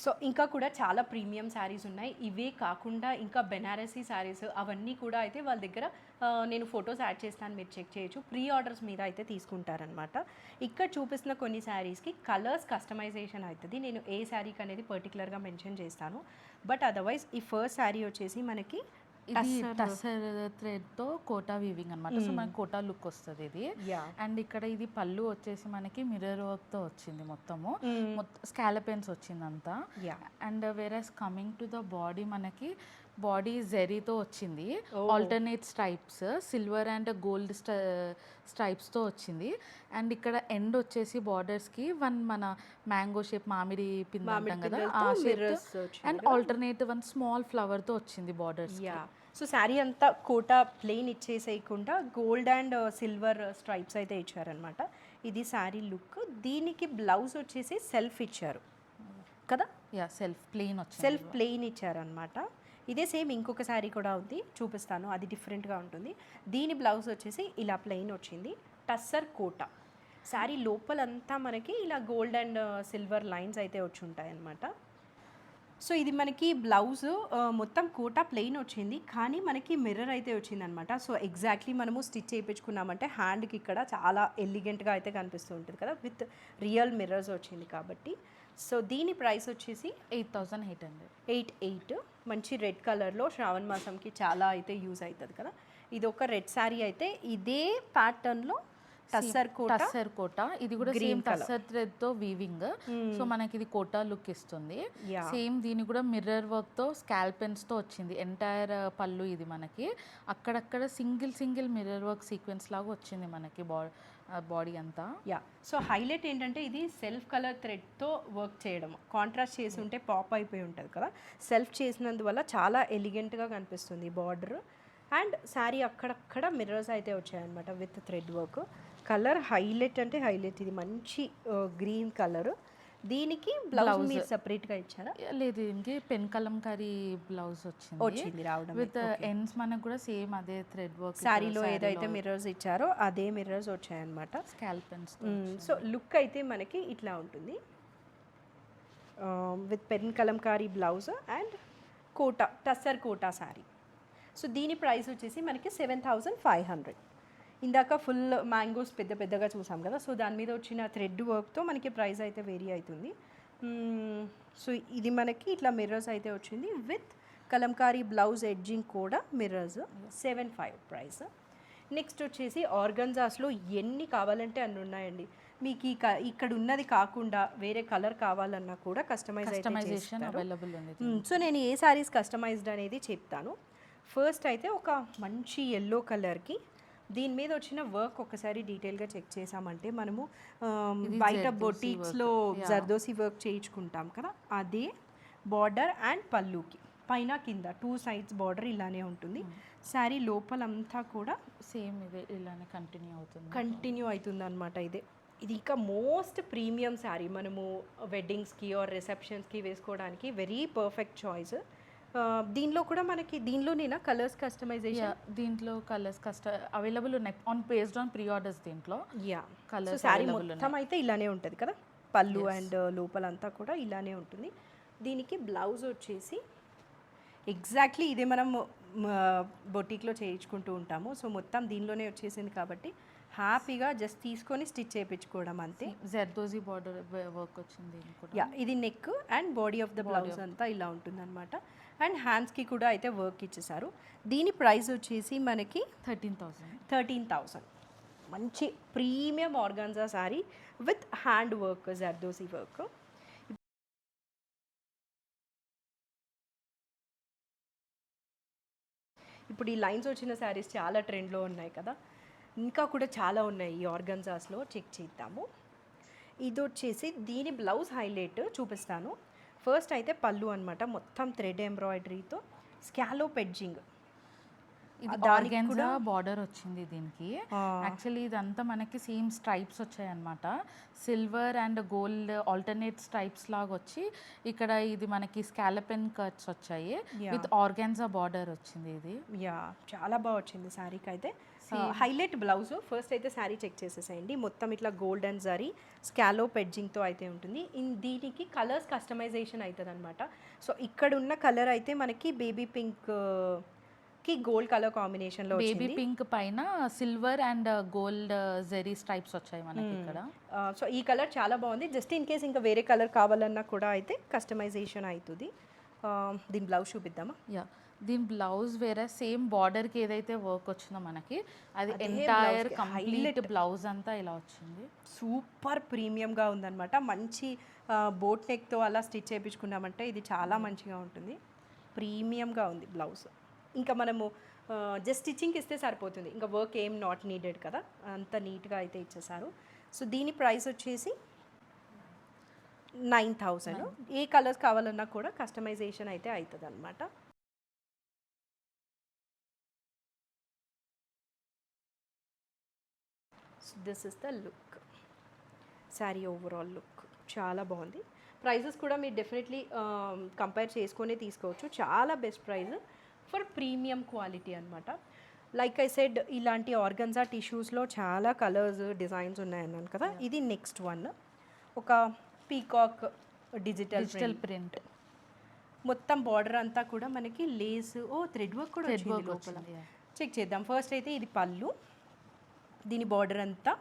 సో ఇంకా కూడా చాలా ప్రీమియం శారీస్ ఉన్నాయి. ఇవే కాకుండా ఇంకా బెనారసీ శారీస్ అవన్నీ కూడా అయితే వాళ్ళ దగ్గర నేను ఫొటోస్ యాడ్ చేస్తాను, మీరు చెక్ చేయొచ్చు. ప్రీ ఆర్డర్స్ మీద అయితే తీసుకుంటారనమాట. ఇక్కడ చూపిస్తున్న కొన్ని శారీస్కి కలర్స్ కస్టమైజేషన్ అవుతుంది. నేను ఏ శారీకి అనేది పర్టికులర్గా మెన్షన్ చేస్తాను. బట్ అదర్వైజ్ ఈ ఫస్ట్ శారీ వచ్చేసి మనకి ఇది టస్సర్ థ్రెడ్ తో కోటా వీవింగ్ అన్నమాట. సో మనకి కోటా లుక్ వస్తుంది ఇది. అండ్ ఇక్కడ ఇది పళ్ళు వచ్చేసి మనకి మిర్రర్ వర్క్ తో వచ్చింది మొత్తము. స్కాలపెన్స్ వచ్చింది అంతా. And whereas coming to the body మనకి బాడీ జెరీతో వచ్చింది. Alternate stripes silver and gold స్ట్రైప్స్తో వచ్చింది. అండ్ ఇక్కడ ఎండ్ వచ్చేసి బార్డర్స్కి మన మ్యాంగో షేప్ మామిడి పిండి అంటాం కదా ఆ షేప్. అండ్ ఆల్టర్నేట్ స్మాల్ ఫ్లవర్తో వచ్చింది బార్డర్స్. సో శారీ అంతా కోటా ప్లెయిన్ ఇచ్చేసేయకుండా గోల్డ్ అండ్ సిల్వర్ స్ట్రైప్స్ అయితే ఇచ్చారనమాట. ఇది శారీ లుక్. దీనికి బ్లౌజ్ వచ్చేసి సెల్ఫ్ ఇచ్చారు కదా. సెల్ఫ్ ప్లెయిన్ ఇచ్చారనమాట. ఇదే సేమ్ ఇంకొక శారీ కూడా ఉంది, చూపిస్తాను, అది డిఫరెంట్గా ఉంటుంది. దీని బ్లౌజ్ వచ్చేసి ఇలా ప్లెయిన్ వచ్చింది. టస్సర్ కోటా శారీ లోపలంతా మనకి ఇలా గోల్డ్ అండ్ సిల్వర్ లైన్స్ అయితే వచ్చి ఉంటాయి అన్నమాట. సో ఇది మనకి బ్లౌజ్ మొత్తం కోటా ప్లెయిన్ వచ్చింది, కానీ మనకి మిర్రర్ అయితే వచ్చింది అనమాట. సో ఎగ్జాక్ట్లీ మనము స్టిచ్ చేయించుకున్నామంటే హ్యాండ్కి ఇక్కడ చాలా ఎలిగెంట్గా అయితే కనిపిస్తూ ఉంటుంది కదా, విత్ రియల్ మిర్రర్స్ వచ్చింది కాబట్టి. సో దీని ప్రైస్ వచ్చేసి 8,800. మంచి రెడ్ కలర్లో శ్రావణ మాసంకి చాలా అయితే యూజ్ అవుతుంది కదా. ఇది ఒక రెడ్ శారీ అయితే ఇదే ప్యాటర్న్లో టస్సర్ కోటా. ఇది కూడా సేమ్ టస్సర్ థ్రెడ్ తో వీవింగ్. సో మనకి ఇది కోటా లుక్ ఇస్తుంది. సేమ్ దీని కూడా మిర్రర్ వర్క్ తో స్కాల్పెన్స్ తో వచ్చింది ఎంటైర్ పళ్ళు. ఇది మనకి అక్కడక్కడ సింగిల్ మిర్రర్ వర్క్ సీక్వెన్స్ లాగా వచ్చింది మనకి బాడీ అంతా. సో హైలైట్ ఏంటంటే ఇది సెల్ఫ్ కలర్ థ్రెడ్తో వర్క్ చేయడం. కాంట్రాస్ట్ చేసి ఉంటే పాప్ అయిపోయి ఉంటుంది కదా, సెల్ఫ్ చేసినందువల్ల చాలా ఎలిగెంట్గా కనిపిస్తుంది బార్డర్. అండ్ శారీ అక్కడక్కడ మిర్రర్స్ అయితే వచ్చాయన్నమాట with thread work. Colour highlight అంటే హైలైట్. ఇది మంచి గ్రీన్ కలర్. దీనికి బ్లౌజ్ మీరు సెపరేట్గా ఇచ్చారా? లేదు, దీనికి పెన్ కలంకారీ బ్లౌజ్ వచ్చింది రావడం విత్ ఎండ్స్. మనకు కూడా సేమ్ అదే థ్రెడ్ వర్క్. శారీలో ఏదైతే మిర్రర్స్ ఇచ్చారో అదే మిర్రర్స్ వచ్చాయన్నమాట, స్కాల్పెన్స్. సో లుక్ అయితే మనకి ఇట్లా ఉంటుంది with pen kalamkari blouse and Kota tussar Kota sari. So దీని ప్రైస్ వచ్చేసి మనకి 7,500. ఇందాక ఫుల్ మ్యాంగోస్ పెద్దగా చూసాం కదా, సో దాని మీద వచ్చిన థ్రెడ్ వర్క్తో మనకి ప్రైస్ అయితే వేరీ అవుతుంది. సో ఇది మనకి ఇట్లా మిర్రర్స్ అయితే వచ్చింది విత్ కలంకారీ బ్లౌజ్ ఎడ్జింగ్ కూడా మిర్రర్స్. 7,500 ప్రైస్. నెక్స్ట్ వచ్చేసి ఆర్గన్జాస్లో ఎన్ని కావాలంటే అన్ని ఉన్నాయండి. మీకు ఇక్కడ ఉన్నది కాకుండా వేరే కలర్ కావాలన్నా కూడా కస్టమైజేషన్ అవైలబుల్ ఉంది. సో నేను ఏ శారీస్ కస్టమైజ్డ్ అనేది చెప్తాను. ఫస్ట్ అయితే ఒక మంచి ఎల్లో కలర్కి దీని మీద వచ్చిన వర్క్ ఒకసారి డీటెయిల్గా చెక్ చేసామంటే మనము బయట బొటీక్స్లో జర్దోసి వర్క్ చేయించుకుంటాం కదా, అదే బార్డర్ అండ్ పళ్ళుకి పైన కింద 2 sides బార్డర్ ఇలానే ఉంటుంది. శారీ లోపలంతా కూడా సేమ్ ఇదే ఇలానే కంటిన్యూ అవుతుంది అనమాట. ఇది ఇక మోస్ట్ ప్రీమియం శారీ. మనము వెడ్డింగ్స్కి ఆర్ రిసెప్షన్స్కి వేసుకోవడానికి వెరీ పర్ఫెక్ట్ చాయిస్. దీనిలో కూడా మనకి దీనిలోనేనా కలర్స్ కస్టమైజేషన్? దీంట్లో కలర్స్ అవైలబుల్ ఉన్నాయి బేస్డ్ ఆన్ ప్రీ ఆర్డర్స్. దీంట్లో కలర్స్ శారీ మొత్తం అయితే ఇలానే ఉంటుంది కదా, పళ్ళు అండ్ లోపలంతా కూడా ఇలానే ఉంటుంది. దీనికి బ్లౌజ్ వచ్చేసి ఎగ్జాక్ట్లీ ఇదే మనం బొటీక్లో చేయించుకుంటూ ఉంటాము. సో మొత్తం దీనిలోనే వచ్చేసింది కాబట్టి హ్యాపీగా జస్ట్ తీసుకొని స్టిచ్ చేయించుకోవడం అంతే. జర్దోజీ బార్డర్ వర్క్ వచ్చింది. ఇది neck and body of the blouse అంతా ఇలా ఉంటుంది అనమాట. అండ్ హ్యాండ్స్కి కూడా అయితే వర్క్ ఇచ్చేసారు. దీని ప్రైస్ వచ్చేసి మనకి 13,000. మంచి premium organza sari with hand work, zardozi work. ఇప్పుడు ఈ లైన్స్ వచ్చిన శారీస్ చాలా ట్రెండ్లో ఉన్నాయి కదా, ఇంకా కూడా చాలా ఉన్నాయి ఈ ఆర్గన్జాస్లో. చెక్ చేద్దాము. ఇది వచ్చేసి దీని బ్లౌజ్ హైలైట్ చూపిస్తాను. ఫస్ట్ అయితే పళ్ళు అనమాట, మొత్తం థ్రెడ్ ఎంబ్రాయిడరీతో స్కాలోప్ ఎడ్జింగ్. ఆర్గాన్జా బార్డర్ వచ్చింది దీనికి. యాక్చువల్లీ ఇదంతా మనకి సేమ్ స్ట్రైప్స్ వచ్చాయి అనమాట. Silver and gold alternate stripes లాగా వచ్చి ఇక్కడ ఇది మనకి స్కాలపెన్ కట్స్ వచ్చాయి విత్ ఆర్గాన్జా బార్డర్ వచ్చింది. ఇది చాలా బాగా వచ్చింది శారీకి అయితే. హైలైట్ బ్లౌజ్ ఫస్ట్ అయితే శారీ చెక్ చేసేసేయండి. మొత్తం ఇట్లా గోల్డ్ అండ్ జరీ స్కాలోప్ ఎడ్జింగ్తో అయితే ఉంటుంది. దీనికి కలర్స్ కస్టమైజేషన్ అవుతుంది అనమాట. సో ఇక్కడ ఉన్న కలర్ అయితే మనకి బేబీ పింక్ కి గోల్డ్ కలర్ కాంబినేషన్లో బేబీ పింక్ పైన silver and gold zari stripes వచ్చాయి మనకి ఇక్కడ. సో ఈ కలర్ చాలా బాగుంది. జస్ట్ ఇన్ కేస్ ఇంకా వేరే కలర్ కావాలన్నా కూడా అయితే కస్టమైజేషన్ అవుతుంది. దీని బ్లౌజ్ చూపిద్దామా? దీని బ్లౌజ్ వేరే సేమ్ బార్డర్కి ఏదైతే వర్క్ వచ్చిందో మనకి అది ఎంటైర్ కంప్లీట్ బ్లౌజ్ అంతా ఇలా వచ్చింది. సూపర్ ప్రీమియంగా ఉందన్నమాట. మంచి బోట్ నెక్తో అలా స్టిచ్ చేయించుకున్నామంటే ఇది చాలా మంచిగా ఉంటుంది. ప్రీమియంగా ఉంది బ్లౌజ్. ఇంకా మనము జస్ట్ స్టిచ్చింగ్కి ఇస్తే సరిపోతుంది, ఇంకా వర్క్ ఏం నాట్ నీడెడ్ కదా, అంత నీట్గా అయితే ఇచ్చేసారు. సో దీని ప్రైస్ వచ్చేసి 9,000. ఏ కలర్స్ కావాలన్నా కూడా కస్టమైజేషన్ అయితే అవుతుంది అనమాట. So this is the look, sari overall look చాలా బాగుంది. ప్రైజెస్ కూడా మీరు డెఫినెట్లీ కంపేర్ చేసుకొని తీసుకోవచ్చు. చాలా best price for premium quality అనమాట. లైక్ ఐ సెడ్ ఇలాంటి ఆర్గన్జా టిష్యూస్లో చాలా కలర్స్ డిజైన్స్ ఉన్నాయన్నాను కదా. ఇది నెక్స్ట్ వన్, ఒక పీకాక్ డిజిటల్ ప్రింట్. మొత్తం బార్డర్ అంతా కూడా మనకి లేస్ థ్రెడ్ వర్క్ కూడా వచ్చింది లోపల. చెక్ చేద్దాం. ఫస్ట్ అయితే ఇది పళ్ళు, దీని బార్డర్ అంతా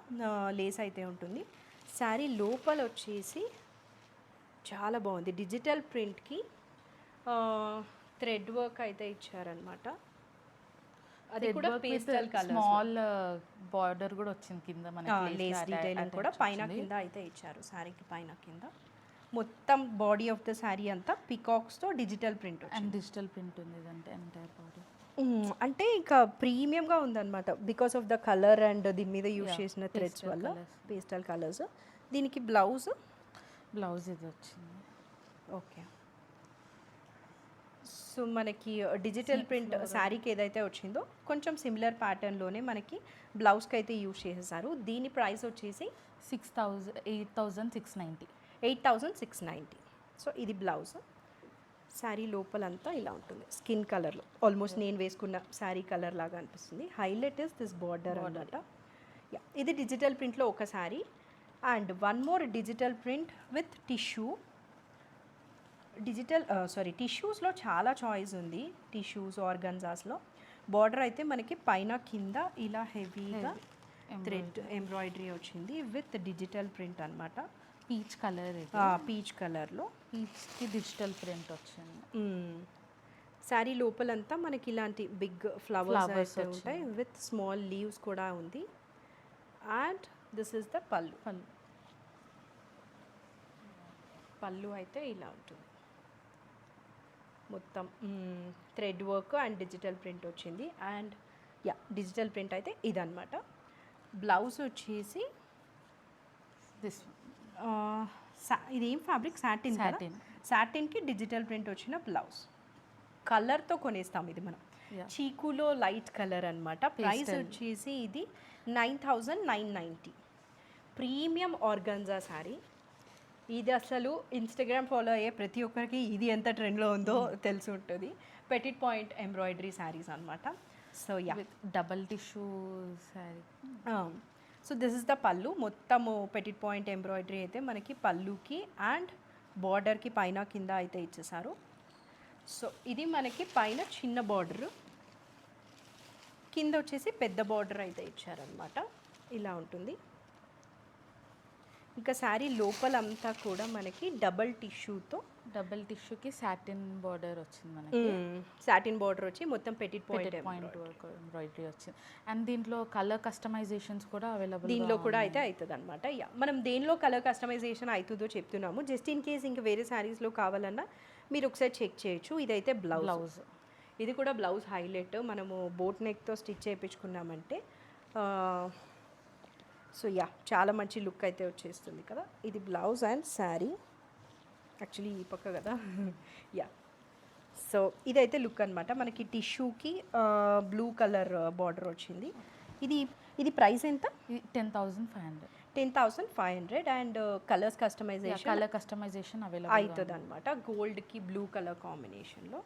లేస్ అయితే ఉంటుంది. శారీ లోపల వచ్చేసి చాలా బాగుంది, డిజిటల్ ప్రింట్కి థ్రెడ్ వర్క్ అయితే ఇచ్చారనమాట. అది కూడా పేస్టల్ కలర్, స్మాల్ బార్డర్ కూడా వచ్చింది కింద మనకి, లేస్ డీటెయిలింగ్ కూడా పైన కింద అయితే ఇచ్చారు. శారీకి పైన కింద మొత్తం బాడీ ఆఫ్ ద శారీ అంతా పికాక్స్తో digital print and digital print ఉంది ఇదంటే ఎంటైర్ బాడీ. అంటే ఇంకా ప్రీమియంగా ఉందన్నమాట because of the colour and దీని మీద యూజ్ చేసిన థ్రెడ్స్ వల్ల. Pastel colours. దీనికి బ్లౌజ్ ఇది వచ్చింది. ఓకే. సో మనకి డిజిటల్ ప్రింట్ శారీకి ఏదైతే వచ్చిందో కొంచెం సిమిలర్ ప్యాటర్న్లోనే మనకి బ్లౌజ్కి అయితే యూజ్ చేసేసారు. దీని ప్రైస్ వచ్చేసి 8,690. 8,690. సో ఇది బ్లౌజ్. శారీ లోపలంతా ఇలా ఉంటుంది, స్కిన్ కలర్లో ఆల్మోస్ట్ నేను వేసుకున్న శారీ కలర్ లాగా అనిపిస్తుంది. హైలైట్ ఇస్ దిస్ బార్డర్ అన్నమాట. ఇది డిజిటల్ ప్రింట్లో ఒక sari and one more digital print with tissue. టిష్యూస్లో చాలా చాయిస్ ఉంది. టిష్యూస్ ఆర్గన్జాస్లో బార్డర్ అయితే మనకి పైన కింద ఇలా హెవీగా థ్రెడ్ ఎంబ్రాయిడరీ వచ్చింది విత్ డిజిటల్ ప్రింట్ అనమాట. పీచ్ కలర్, పీచ్ కలర్లో పీచ్కి డిజిటల్ ప్రింట్ వచ్చింది. శారీ లోపలంతా మనకి ఇలాంటి బిగ్ ఫ్లవర్స్ అయితే ఉంటాయి విత్ స్మాల్ లీవ్స్ కూడా ఉంది. అండ్ దిస్ ఇస్ ద పళ్ళు అయితే ఇలా ఉంటుంది. మొత్తం thread work and digital print వచ్చింది. అండ్ డిజిటల్ ప్రింట్ అయితే ఇదన్నమాట. బ్లౌజ్ వచ్చేసి దిస్ ఇదేం ఫ్యాబ్రిక్, సాటిన్కి డిజిటల్ ప్రింట్ వచ్చిన బ్లౌజ్. కలర్తో కొనేస్తాం ఇది మనం. చీకులో లైట్ కలర్ అనమాట. ప్రైస్ వచ్చేసి ఇది 9,990. Premium organza sari. ఇది అసలు ఇన్స్టాగ్రామ్ ఫాలో అయ్యే ప్రతి ఒక్కరికి ఇది ఎంత ట్రెండ్లో ఉందో తెలిసి ఉంటుంది. పెటిట్ పాయింట్ ఎంబ్రాయిడరీ శారీస్ అనమాట. So double tissue sari. So this is the పళ్ళు. మొత్తము పెటిట్ పాయింట్ ఎంబ్రాయిడరీ అయితే మనకి పళ్ళుకి అండ్ బార్డర్కి పైన కింద అయితే ఇచ్చేసారు. సో ఇది మనకి పైన చిన్న బార్డర్, కింద వచ్చేసి పెద్ద బార్డర్ అయితే ఇచ్చారనమాట. ఇలా ఉంటుంది. ఇంకా శారీ లోపలంతా కూడా మనకి డబల్ టిష్యూకి సాటిన్ బార్డర్ వచ్చింది మనకి. సాటిన్ బార్డర్ వచ్చి మొత్తం పెటిట్ పాయింట్ వర్క్ ఎంబ్రాయిడరీ వచ్చింది. అండ్ దీంట్లో కలర్ కస్టమైజేషన్స్ కూడా అవైలబుల్ దీనిలో కూడా అయితే అవుతుంది అనమాట. మనం దేనిలో కలర్ కస్టమైజేషన్ అవుతుందో చెప్తున్నాము. జస్ట్ ఇన్ కేస్ ఇంకా వేరే శారీస్లో కావాలన్నా మీరు ఒకసారి చెక్ చేయొచ్చు. ఇదైతే బ్లౌజ్. ఇది కూడా బ్లౌజ్ హైలైట్. మనము బోట్ నెక్తో స్టిచ్ చేయించుకున్నామంటే సో చాలా మంచి లుక్ అయితే వచ్చేస్తుంది కదా. ఇది బ్లౌజ్ అండ్ శారీ. యాక్చువల్లీ ఈ పక్క కదా. సో ఇదైతే లుక్ అనమాట. మనకి టిష్యూకి బ్లూ కలర్ బార్డర్ వచ్చింది. ఇది ప్రైస్ ఎంత? 10,500. 10,500. అండ్ కలర్ కస్టమైజేషన్ అవైలబుల్ అవుతుంది అనమాట. గోల్డ్కి బ్లూ కలర్ కాంబినేషన్లో.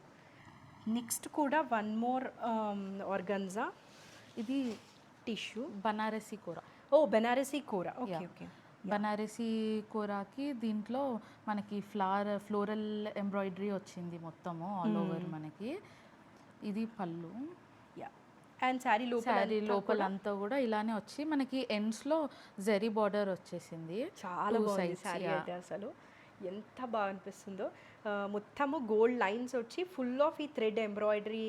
నెక్స్ట్ కూడా వన్ మోర్ ఆర్గన్జా. ఇది టిష్యూ బనారసి కూర. బెనారసీ కూర. ఓకే. బనారసి కూరకి దీంట్లో మనకి ఫ్లోరల్ ఎంబ్రాయిడరీ వచ్చింది మొత్తము ఆల్ ఓవర్ మనకి. ఇది పళ్ళు. అండ్ శారీ లోపలంతా కూడా ఇలానే వచ్చి మనకి ఎండ్స్లో జరీ బార్డర్ వచ్చేసింది. చాలా బాగుంది శారీ అయితే. అసలు ఎంత బాగా అనిపిస్తుందో. మొత్తము గోల్డ్ లైన్స్ వచ్చి ఫుల్ ఆఫ్ ఈ థ్రెడ్ ఎంబ్రాయిడరీ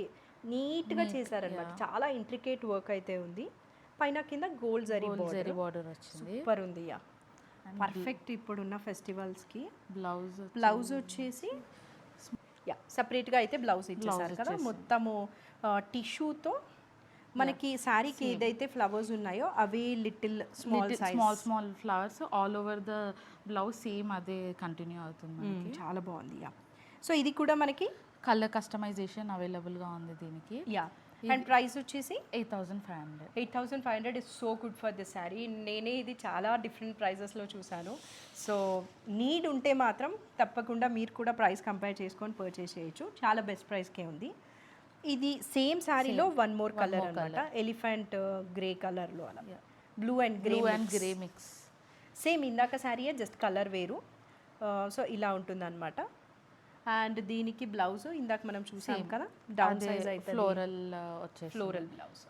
నీట్గా చేశారనమాట. చాలా ఇంట్రికేట్ వర్క్ అయితే ఉంది. పైన కింద గోల్డ్ జరీ బార్డర్ వచ్చింది. సూపర్ ఉంది. యా పర్ఫెక్ట్ ఇప్పుడున్న ఫెస్టివల్స్కి. బ్లౌజ్ వచ్చేసి యా సపరేట్గా అయితే బ్లౌజ్ ఇచ్చేసారు కదా. మొత్తము టిష్యూతో మనకి శారీకి ఏదైతే ఫ్లవర్స్ ఉన్నాయో అవి little small flowers all over the blouse same అదే కంటిన్యూ అవుతుంది. చాలా బాగుంది. యా సో ఇది కూడా మనకి కలర్ కస్టమైజేషన్ అవైలబుల్గా ఉంది దీనికి. యా అండ్ ప్రైస్ వచ్చేసి 8,500. 8,500 is so good for this sari. నేనే ఇది చాలా డిఫరెంట్ ప్రైజెస్లో చూశాను. సో నీడ్ ఉంటే మాత్రం తప్పకుండా మీరు కూడా ప్రైస్ కంపేర్ చేసుకొని పర్చేస్ చేయొచ్చు. చాలా బెస్ట్ ప్రైస్కే ఉంది. ఇది సేమ్ శారీలో వన్ మోర్ కలర్ అనమాట. ఎలిఫెంట్ గ్రే కలర్లో అలా blue and grey mix. Same ఇందాక శారీయే జస్ట్ కలర్ వేరు. సో ఇలా ఉంటుందన్నమాట. అండ్ దీనికి బ్లౌజ్ ఇందాక మనం చూసాం కదా డౌన్ సైజ్ అయితే ఫ్లోరల్ బ్లౌజ్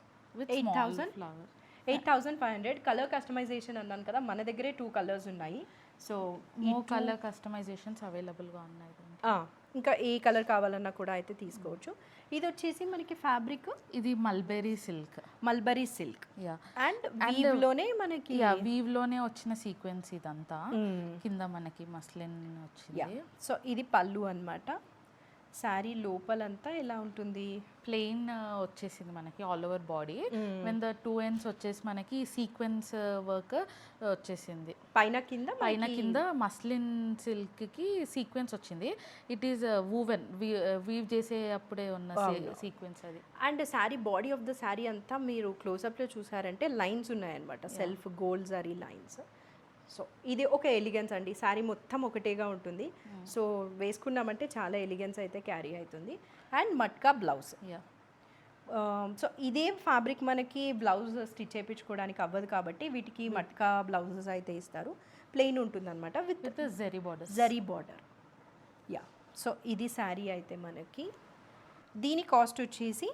8,500. కలర్ కస్టమైజేషన్ అన్నాను కదా, మన దగ్గరే 2 కలర్స్ ఉన్నాయి. సో కలర్ కస్టమైజేషన్స్ అవైలబుల్గా ఉన్నాయి. ఇంకా ఏ కలర్ కావాలన్నా కూడా అయితే తీసుకోవచ్చు. ఇది వచ్చేసి మనకి ఫ్యాబ్రిక్ ఇది మల్బెరీ సిల్క్ అండ్ వీవ్లోనే మనకి వీవ్లోనే వచ్చిన సీక్వెన్స్ ఇదంతా. కింద మనకి మస్లిన్ వచ్చింది. సో ఇది పళ్ళు అన్నమాట. శారీ లోపలంతా ఎలా ఉంటుంది? ప్లెయిన్ వచ్చేసింది మనకి all over body. When the 2 ends వచ్చేసి మనకి సీక్వెన్స్ వర్క్ వచ్చేసింది. పైన కింద మస్లిన్ సిల్క్కి సీక్వెన్స్ వచ్చింది. ఇట్ ఈస్ వూవెన్ వీవ్ చేసే అప్పుడే ఉన్న సీక్వెన్స్ అది. And sari body of the sari అంతా మీరు క్లోజప్లో చూసారంటే లైన్స్ ఉన్నాయన్నమాట, self gold zari lines. So ఇది ఒక ఎలిగెన్స్ అండి. శారీ మొత్తం ఒకటేగా ఉంటుంది. సో వేసుకున్నామంటే చాలా ఎలిగెన్స్ అయితే క్యారీ అవుతుంది. And matka blouse. సో ఇదే ఫ్యాబ్రిక్ మనకి బ్లౌజ్ స్టిచ్ చేయించుకోవడానికి అవ్వదు కాబట్టి వీటికి మట్కా బ్లౌజెస్ అయితే ఇస్తారు. ప్లెయిన్ ఉంటుంది అనమాట with zari border. Yeah so ఇది శారీ అయితే మనకి. దీని కాస్ట్ వచ్చేసి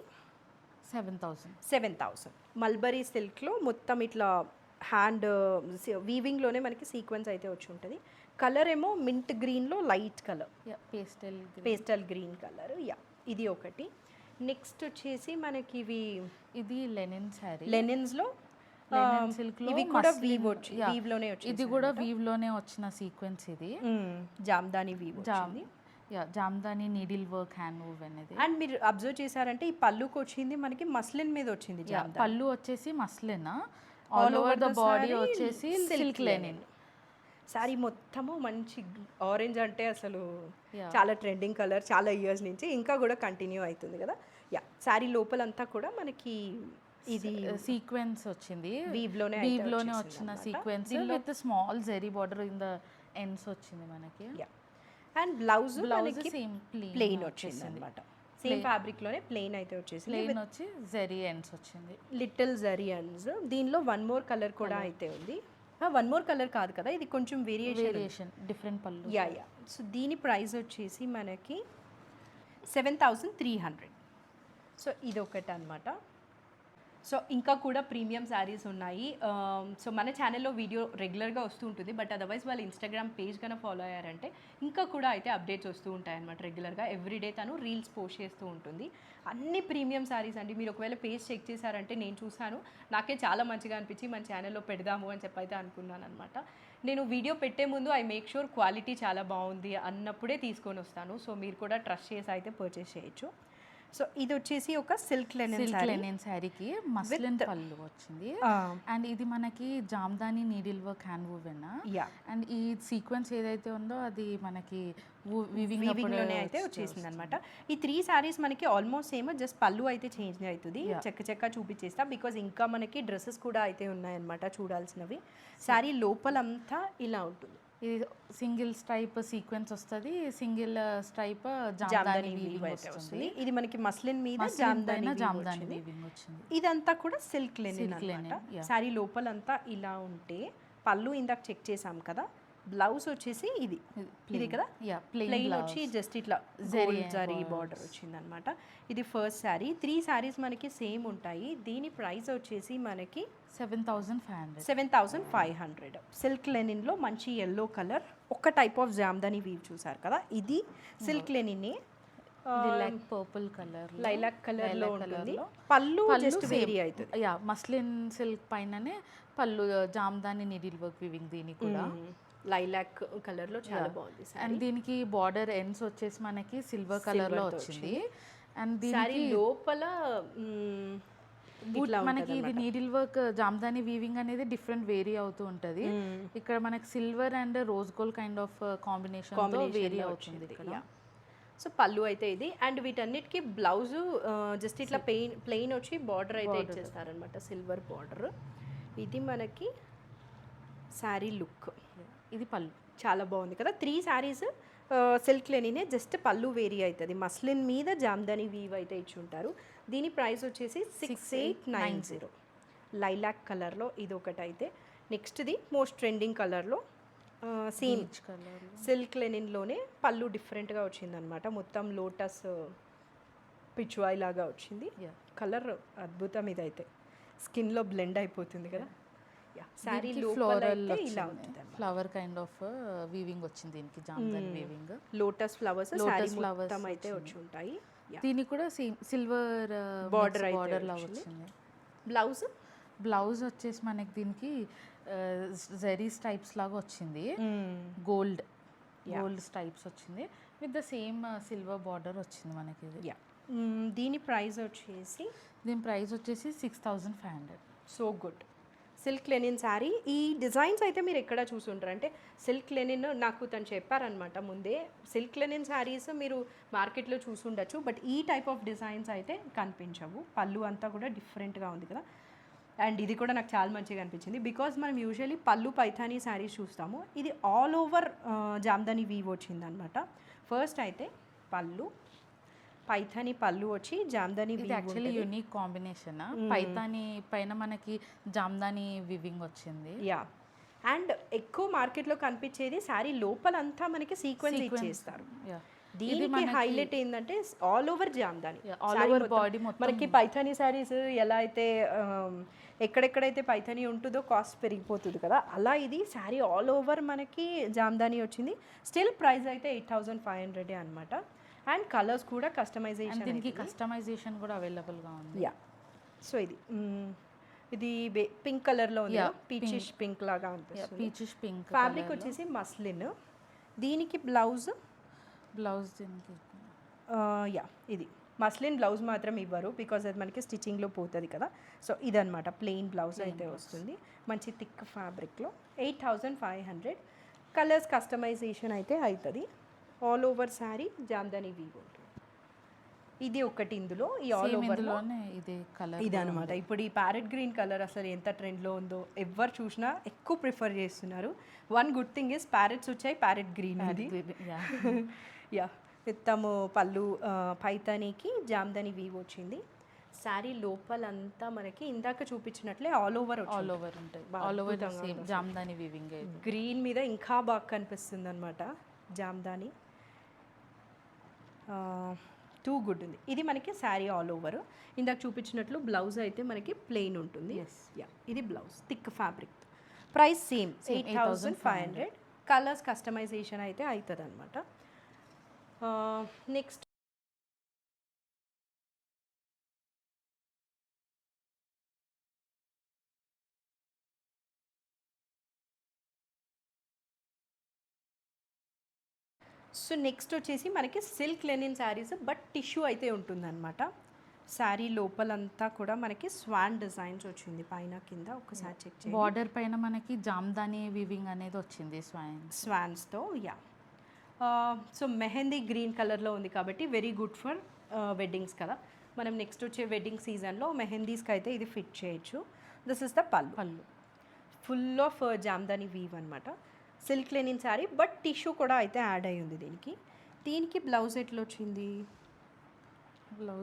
7,000. మల్బరీ సిల్క్లో మొత్తం ఇట్లా హ్యాండ్ వీవింగ్లోనే మనకి సీక్వెన్స్ అయితే వచ్చి ఉంటుంది. కలర్ ఏమో మింట్ గ్రీన్లో light colour, pastel green colour. Yeah ఇది ఒకటి. నెక్స్ట్ వచ్చేసి మనకి ఇది లెనిన్ శారీ. లెనిన్స్లో ఇవి కూడా వీవ్లోనే వచ్చింది. ఇది కూడా వీవ్లోనే వచ్చిన సీక్వెన్స్. ఇది జామ్దాని వీవ్ వచ్చింది. జామ్దాని నీడిల్ వర్క్ హ్యాండ్ వూవ్ అనేది. అండ్ మీరు అబ్జర్వ్ చేశారంటే ఈ పళ్ళుకి వచ్చింది మనకి మస్లిన్ మీద వచ్చింది. పళ్ళు వచ్చేసి muslin, all over the body వచ్చేసి సిల్క్ లెనిన్. శారీ మొత్తము మంచి ఆరెంజ్ అంటే అసలు చాలా ట్రెండింగ్ కలర్, చాలా ఇయర్స్ నుంచి ఇంకా కూడా కంటిన్యూ అవుతుంది కదా. యా శారీ లోపలంతా కూడా మనకి ఇది సీక్వెన్స్ వచ్చింది. వీవ్లోనే వచ్చిన sequence with small zari border in the ends వచ్చింది మనకి. అండ్ బ్లౌజ్ ప్లెయిన్ వచ్చింది అనమాట. సేమ్ ఫ్యాబ్రిక్లోనే ప్లెయిన్ అయితే వచ్చేసింది. ప్లెయిన్ వచ్చి జరీ ఎండ్స్ వచ్చింది, లిటిల్ జరీ ఎండ్స్. దీనిలో వన్ మోర్ కలర్ కూడా అయితే ఉంది. వన్ మోర్ కలర్ కాదు కదా, ఇది కొంచెం వేరియేషన్ డిఫరెంట్ పళ్ళు. యా. సో దీని ప్రైస్ వచ్చేసి మనకి 7,300. సో ఇది ఒకటి అనమాట. సో ఇంకా కూడా ప్రీమియం శారీస్ ఉన్నాయి. సో మన ఛానల్లో వీడియో రెగ్యులర్గా వస్తూ ఉంటుంది. బట్ అదర్వైజ్ వాళ్ళు ఇన్స్టాగ్రామ్ పేజ్ కన్నా ఫాలో అయ్యారంటే ఇంకా కూడా అయితే అప్డేట్స్ వస్తూ ఉంటాయి అనమాట. రెగ్యులర్గా ఎవ్రీడే తను రీల్స్ పోస్ట్ చేస్తూ ఉంటుంది. అన్ని ప్రీమియం శారీస్ అండి. మీరు ఒకవేళ పేజ్ చెక్ చేశారంటే నేను చూసాను, నాకే చాలా మంచిగా అనిపించి మన ఛానల్లో పెడదాము అని చెప్పైతే అనుకున్నాను అనమాట. నేను వీడియో పెట్టే ముందు ఐ మేక్ షూర్ క్వాలిటీ చాలా బాగుంది అన్నప్పుడే తీసుకొని వస్తాను. సో మీరు కూడా ట్రస్ట్ చేసి అయితే పర్చేస్ చేయొచ్చు. సో ఇది వచ్చేసి ఒక సిల్క్ లెనిన్ శారీకి మస్లిన్ పళ్ళు వచ్చింది. అండ్ ఇది మనకి Jamdani needle work hand woven. And ఈ సీక్వెన్స్ ఏదైతే ఉందో అది మనకి వీవింగ్లోనే అయితే వచ్చేసింది అనమాట. ఈ 3 శారీస్ మనకి ఆల్మోస్ట్ సేమ్, జస్ట్ పళ్ళు అయితే చేంజ్ అవుతుంది. చెక్క చూపించేస్తా బికాజ్ ఇంకా మనకి డ్రెస్సెస్ కూడా అయితే ఉన్నాయన్నమాట చూడాల్సినవి. శారీ లోపలంతా ఇలా ఉంటుంది. ఇది సింగిల్ స్ట్రైప్ సీక్వెన్స్ వస్తుంది, సింగిల్ స్ట్రైప్ జామ్దాని వీవింగ్ వస్తుంది. ఇది మనకి మస్లిన్ మీద జామ్దాని వీవింగ్ వచ్చింది. ఇదంతా కూడా సిల్క్ లెనిన్ అన్నమాట. శారీ లోపలంతా ఇలా ఉంటే పళ్ళు ఇందాక చెక్ చేసాం కదా. బ్లౌజ్ వచ్చేసి ఇది కదా ప్లెయిన్ వచ్చి జస్ట్ ఇట్లా గోల్డ్ జరీ బార్డర్ వచ్చింది అనమాట. ఇది ఫస్ట్ శారీ. 3 శారీస్ మనకి సేమ్ ఉంటాయి. దీని ప్రైస్ వచ్చేసి మనకి 7,500. 7,500. సిల్క్ లెనిన్లో మంచి ఎల్లో కలర్, ఒక టైప్ ఆఫ్ జామ్దాని వీవ్ చూసారు కదా, ఇది silk Lenin purple colour, lilac కలర్లో ఉంటుంది. పళ్ళు జస్ట్ వేరీ అవుతుంది. యా, మస్లిన్ సిల్క్ పైననే పళ్ళు జామ్దాని నీడిల్ వర్క్ వివింగ్, దీనికి కూడా లైలాక్ కలర్లో చాలా బాగుంది. అండ్ దీనికి బార్డర్ ఎండ్స్ వచ్చేసి మనకి సిల్వర్ కలర్లో వచ్చింది. అండ్ దీనికి లోపల మనకి ఇది నీడిల్ వర్క్ జామ్దాని వీవింగ్ అనేది డిఫరెంట్ వేరీ అవుతూ ఉంటుంది. ఇక్కడ మనకి silver and rose gold kind of combination vary అవుతుంది ఇక్కడ. సో పళ్ళు అయితే ఇది. అండ్ వీటన్నిటికీ బ్లౌజు జస్ట్ ఇట్లా ప్లెయిన్ వచ్చి బార్డర్ అయితే ఇచ్చేస్తారనమాట, సిల్వర్ బార్డర్. ఇది మనకి శారీ లుక్. ఇది పళ్ళు చాలా బాగుంది కదా. 3 శారీస్ సిల్క్ లెనినే, జస్ట్ పళ్ళు వేరీ అవుతుంది. మస్లిన్ మీద జామ్దాని వీవ్ అయితే ఇచ్చి ఉంటారు. దీని ప్రైస్ వచ్చేసి 6890. లైలాక్ కలర్లో ఇది ఒకటి అయితే. నెక్స్ట్ది మోస్ట్ ట్రెండింగ్ కలర్లో సేమ్ సిల్క్ లెనిన్లోనే పళ్ళు డిఫరెంట్గా వచ్చిందనమాట. మొత్తం లోటస్ పిచ్వాయ్ లాగా వచ్చింది. కలర్ అద్భుతం. ఇదైతే స్కిన్లో బ్లెండ్ అయిపోతుంది కదా. శారీ ఫ్లోరల్ ఇలా ఉంటుంది, ఫ్లవర్ కైండ్ ఆఫ్ వీవింగ్ వచ్చింది దీనికి, జామ్దాని వీవింగ్. లోటస్ ఫ్లవర్స్ మొత్తం అయితే వచ్చి ఉంటాయి. దీనికి కూడా సేమ్ సిల్వర్ బార్డర్ లా వచ్చింది. బ్లౌజ్ వచ్చేసి మనకి దీనికి జెరీ స్టైప్స్ లాగా వచ్చింది, గోల్డ్ స్టైప్స్ వచ్చింది with the same silver border వచ్చింది మనకి. దీని ప్రైస్ వచ్చేసి 6,500. So good. Silk Lenin sari. ఈ డిజైన్స్ అయితే మీరు ఎక్కడ చూసుంటారు అంటే, సిల్క్ లెనిన్ నాకు తను చెప్పారనమాట ముందే, సిల్క్ లెనిన్ శారీస్ మీరు మార్కెట్లో చూసుండొచ్చు, బట్ ఈ టైప్ ఆఫ్ డిజైన్స్ అయితే కనిపించవు. పళ్ళు అంతా కూడా డిఫరెంట్గా ఉంది కదా. అండ్ ఇది కూడా నాకు చాలా మంచిగా అనిపించింది, బికాజ్ మనం యూజువల్లీ పళ్ళు పైథానీ శారీస్ చూస్తాము. ఇది ఆల్ ఓవర్ జామ్దాని వీవ్ వచ్చిందనమాట. ఫస్ట్ అయితే పళ్ళు, పైథానీ పళ్ళు వచ్చి జామ్దాని ఇది యాక్చువల్లీ యూనిక్ కాంబినేషన్. పైథానీ పైన మనకి జామ్దాని వివింగ్ వచ్చింది. యా. అండ్ ఎక్కువ మార్కెట్లో కనిపించేది శారీ లోపలంతా మనకి సీక్వెన్స్ ఇచ్చేస్తారు. దీనికి హైలైట్ ఏంటంటే all over Jamdani, all over body మొత్తం. మనకి పైథానీ శారీస్ ఎలా అయితే ఎక్కడెక్కడైతే పైథానీ ఉంటుందో కాస్ట్ పెరిగిపోతుంది కదా, అలా ఇది శారీ ఆల్ ఓవర్ మనకి జామ్దాని వచ్చింది. స్టిల్ ప్రైస్ అయితే 8,500 అనమాట. అండ్ కలర్స్ కూడా కస్టమైజేషన్, దీనికి కస్టమైజేషన్ కూడా అవైలబుల్గా ఉంది. యా. సో ఇది పింక్ కలర్లో ఉంది, పీచిష్ పింక్ లాగా అనిపిస్తుంది. Peachish pink. ఫ్యాబ్రిక్ వచ్చేసి మస్లిన్. దీనికి బ్లౌజ్ దీనికి ఇది మస్లిన్ బ్లౌజ్ మాత్రం ఇవ్వరు, బికాజ్ అది మనకి స్టిచ్చింగ్లో పోతుంది కదా. సో ఇదనమాట ప్లెయిన్ బ్లౌజ్ అయితే వస్తుంది, మంచి థిక్ ఫ్యాబ్రిక్లో. 8,500. కలర్స్ కస్టమైజేషన్ అయితే అవుతుంది. All over sari Jamdani weave ఉంటుంది. ఇది ఒకటి ఇందులో. ఈ ఆల్ ఓవర్లో ఇది కలర్ ఇది అనమాట. ఇప్పుడు ఈ ప్యారెట్ గ్రీన్ కలర్ అసలు ఎంత ట్రెండ్లో ఉందో, ఎవరు చూసినా ఎక్కువ ప్రిఫర్ చేస్తున్నారు. One good thing is parrots వచ్చాయి, ప్యారెట్ గ్రీన్ అది. యా. మొత్తము పళ్ళు పైతానీకి జామ్దాని వీవ్ వచ్చింది. శారీ లోపలంతా మనకి ఇందాక చూపించినట్లే ఆల్ ఓవర్ ఉంటాయి. All over Jamdani weaving. Green మీద ఇంకా బాగా కనిపిస్తుంది అనమాట జామ్దాని. టూ గుడ్ ఉంది. ఇది మనకి శారీ ఆల్ ఓవర్. ఇందాక చూపించినట్లు బ్లౌజ్ అయితే మనకి ప్లెయిన్ ఉంటుంది. యా. ఇది blouse thick fabric. Price same 8,500. Colours customization అయితే అవుతుంది అనమాట. నెక్స్ట్ సో నెక్స్ట్ వచ్చేసి మనకి silk linen saris, but tissue అయితే ఉంటుందన్నమాట. శారీ లోపలంతా కూడా మనకి స్వాన్ డిజైన్స్ వచ్చింది పైన కింద. ఒకసారి చెక్ చేయండి. బార్డర్ పైన మనకి జామ్దాని వీవింగ్ అనేది వచ్చింది స్వాన్స్తో. యా. సో మెహందీ గ్రీన్ కలర్లో ఉంది కాబట్టి వెరీ గుడ్ ఫర్ వెడ్డింగ్స్ కదా. మనం నెక్స్ట్ వచ్చే వెడ్డింగ్ సీజన్లో మెహందీస్కి అయితే ఇది ఫిట్ చేయొచ్చు. దిస్ ఇస్ ద పళ్ళు. ఫుల్ ఆఫ్ జామ్దాని వీవ్ అనమాట. Silk Lenin sari, but tissue కూడా అయితే యాడ్ అయ్యి ఉంది దీనికి. దీనికి బ్లౌజ్ ఎట్లా వచ్చింది?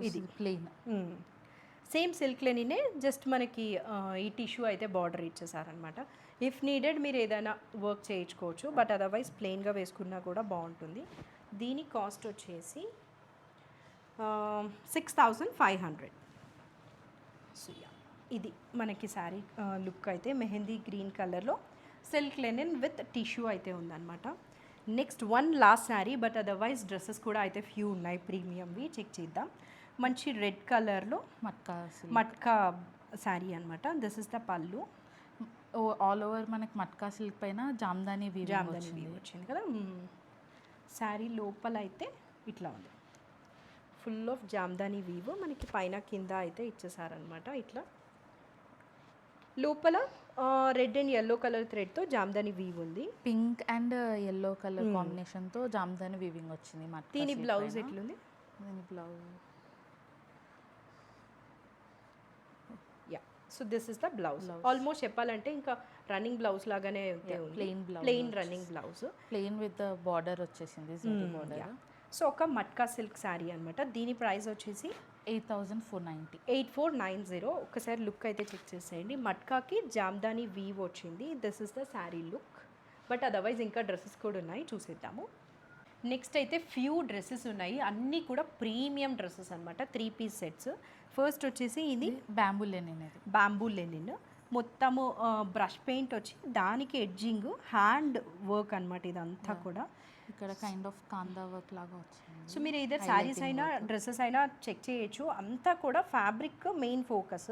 ఇది ప్లెయిన్. సేమ్ సిల్క్ లెనినే, జస్ట్ మనకి ఈ టిష్యూ అయితే బార్డర్ ఇచ్చేసారనమాట. ఇఫ్ నీడెడ్ మీరు ఏదైనా వర్క్ చేయించుకోవచ్చు, బట్ అదర్వైజ్ ప్లెయిన్గా వేసుకున్నా కూడా బాగుంటుంది. దీని కాస్ట్ వచ్చేసి 6,500. సో ఇది మనకి శారీ లుక్ అయితే మెహందీ గ్రీన్ కలర్లో సిల్క్ లెనిన్ విత్ టిష్యూ అయితే ఉందన్నమాట. Next one last sari, but otherwise dresses కూడా అయితే ఫ్యూ ఉన్నాయి ప్రీమియంవి, చెక్ చేద్దాం. మంచి రెడ్ కలర్లో మట్కా శారీ అనమాట. దిస్ ఇస్ ద పళ్ళు. ఆల్ ఓవర్ మనకి మట్కా సిల్క్ పైన జామ్దాని వీవ్ వచ్చింది కదా. శారీ లోపల అయితే ఇట్లా ఉంది, ఫుల్ ఆఫ్ జామ్దాని వీవ్. మనకి పైన కింద అయితే ఇచ్చేసారనమాట. ఇట్లా లోపల రెడ్ అండ్ ఎల్లో కలర్ థ్రెడ్తో జామ్దాని వీవ్ ఉంది. పింక్ అండ్ ఎల్లో కలర్ కాంబినేషన్తో జామ్దాని వీవింగ్ వచ్చింది. దీని బ్లౌజ్ ఎట్లుంది? దీని blouse so this is the blouse. Almost చెప్పాలంటే ఇంకా రన్నింగ్ బ్లౌజ్ లాగానే plain running blouse, plain with border వచ్చేసింది. సో ఒక మట్కా సిల్క్ శారీ అనమాట. దీని ప్రైస్ వచ్చేసి 8490. ఒకసారి లుక్ అయితే చెక్ చేసేయండి. మట్కాకి జామ్దాని వీవ్ వచ్చింది. This is the sari look. But otherwise ఇంకా డ్రెస్సెస్ కూడా ఉన్నాయి, చూసేద్దాము. నెక్స్ట్ అయితే ఫ్యూ డ్రెస్సెస్ ఉన్నాయి, అన్నీ కూడా ప్రీమియం డ్రెస్సెస్ అనమాట. 3 పీస్ సెట్స్. ఫస్ట్ వచ్చేసి ఇది బ్యాంబూ లెనిన్ మొత్తము బ్రష్ పెయింట్ వచ్చి దానికి ఎడ్జింగ్ హ్యాండ్ వర్క్ అనమాట. ఇదంతా కూడా ఇక్కడ కైండ్ ఆఫ్ కాందా వర్క్ లాగా వచ్చింది. సో మీరు ఏదైనా శారీస్ అయినా డ్రెస్సెస్ అయినా చెక్ చేయొచ్చు. అంతా కూడా ఫ్యాబ్రిక్ మెయిన్ ఫోకస్,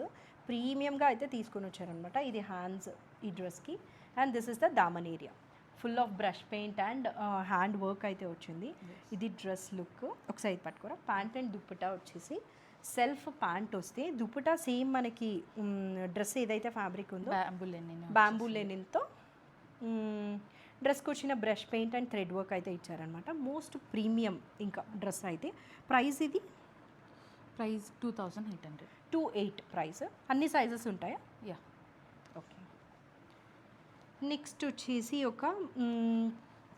ప్రీమియంగా అయితే తీసుకొని వచ్చారనమాట. ఇది హ్యాండ్స్ ఈ డ్రెస్కి. And this is the daman area, full of brush paint and hand work అయితే వచ్చింది. ఇది డ్రెస్ లుక్. ఒకసారి పట్టుకోరా. ప్యాంట్ అండ్ దుప్పటా వచ్చేసి సెల్ఫ్ ప్యాంట్ వస్తే దుప్పటా సేమ్ మనకి డ్రెస్ ఏదైతే ఫ్యాబ్రిక్ ఉందో బ్యాంబూ లెనిన్తో డ్రెస్కి వచ్చిన brush paint and thread work అయితే ఇచ్చారనమాట. మోస్ట్ ప్రీమియం ఇంకా డ్రెస్ అయితే. ప్రైస్ ఇది ప్రైస్ 2800. 28 ప్రైస్. అన్ని సైజెస్ ఉంటాయా? యా. ఓకే. నెక్స్ట్ వచ్చేసి ఒక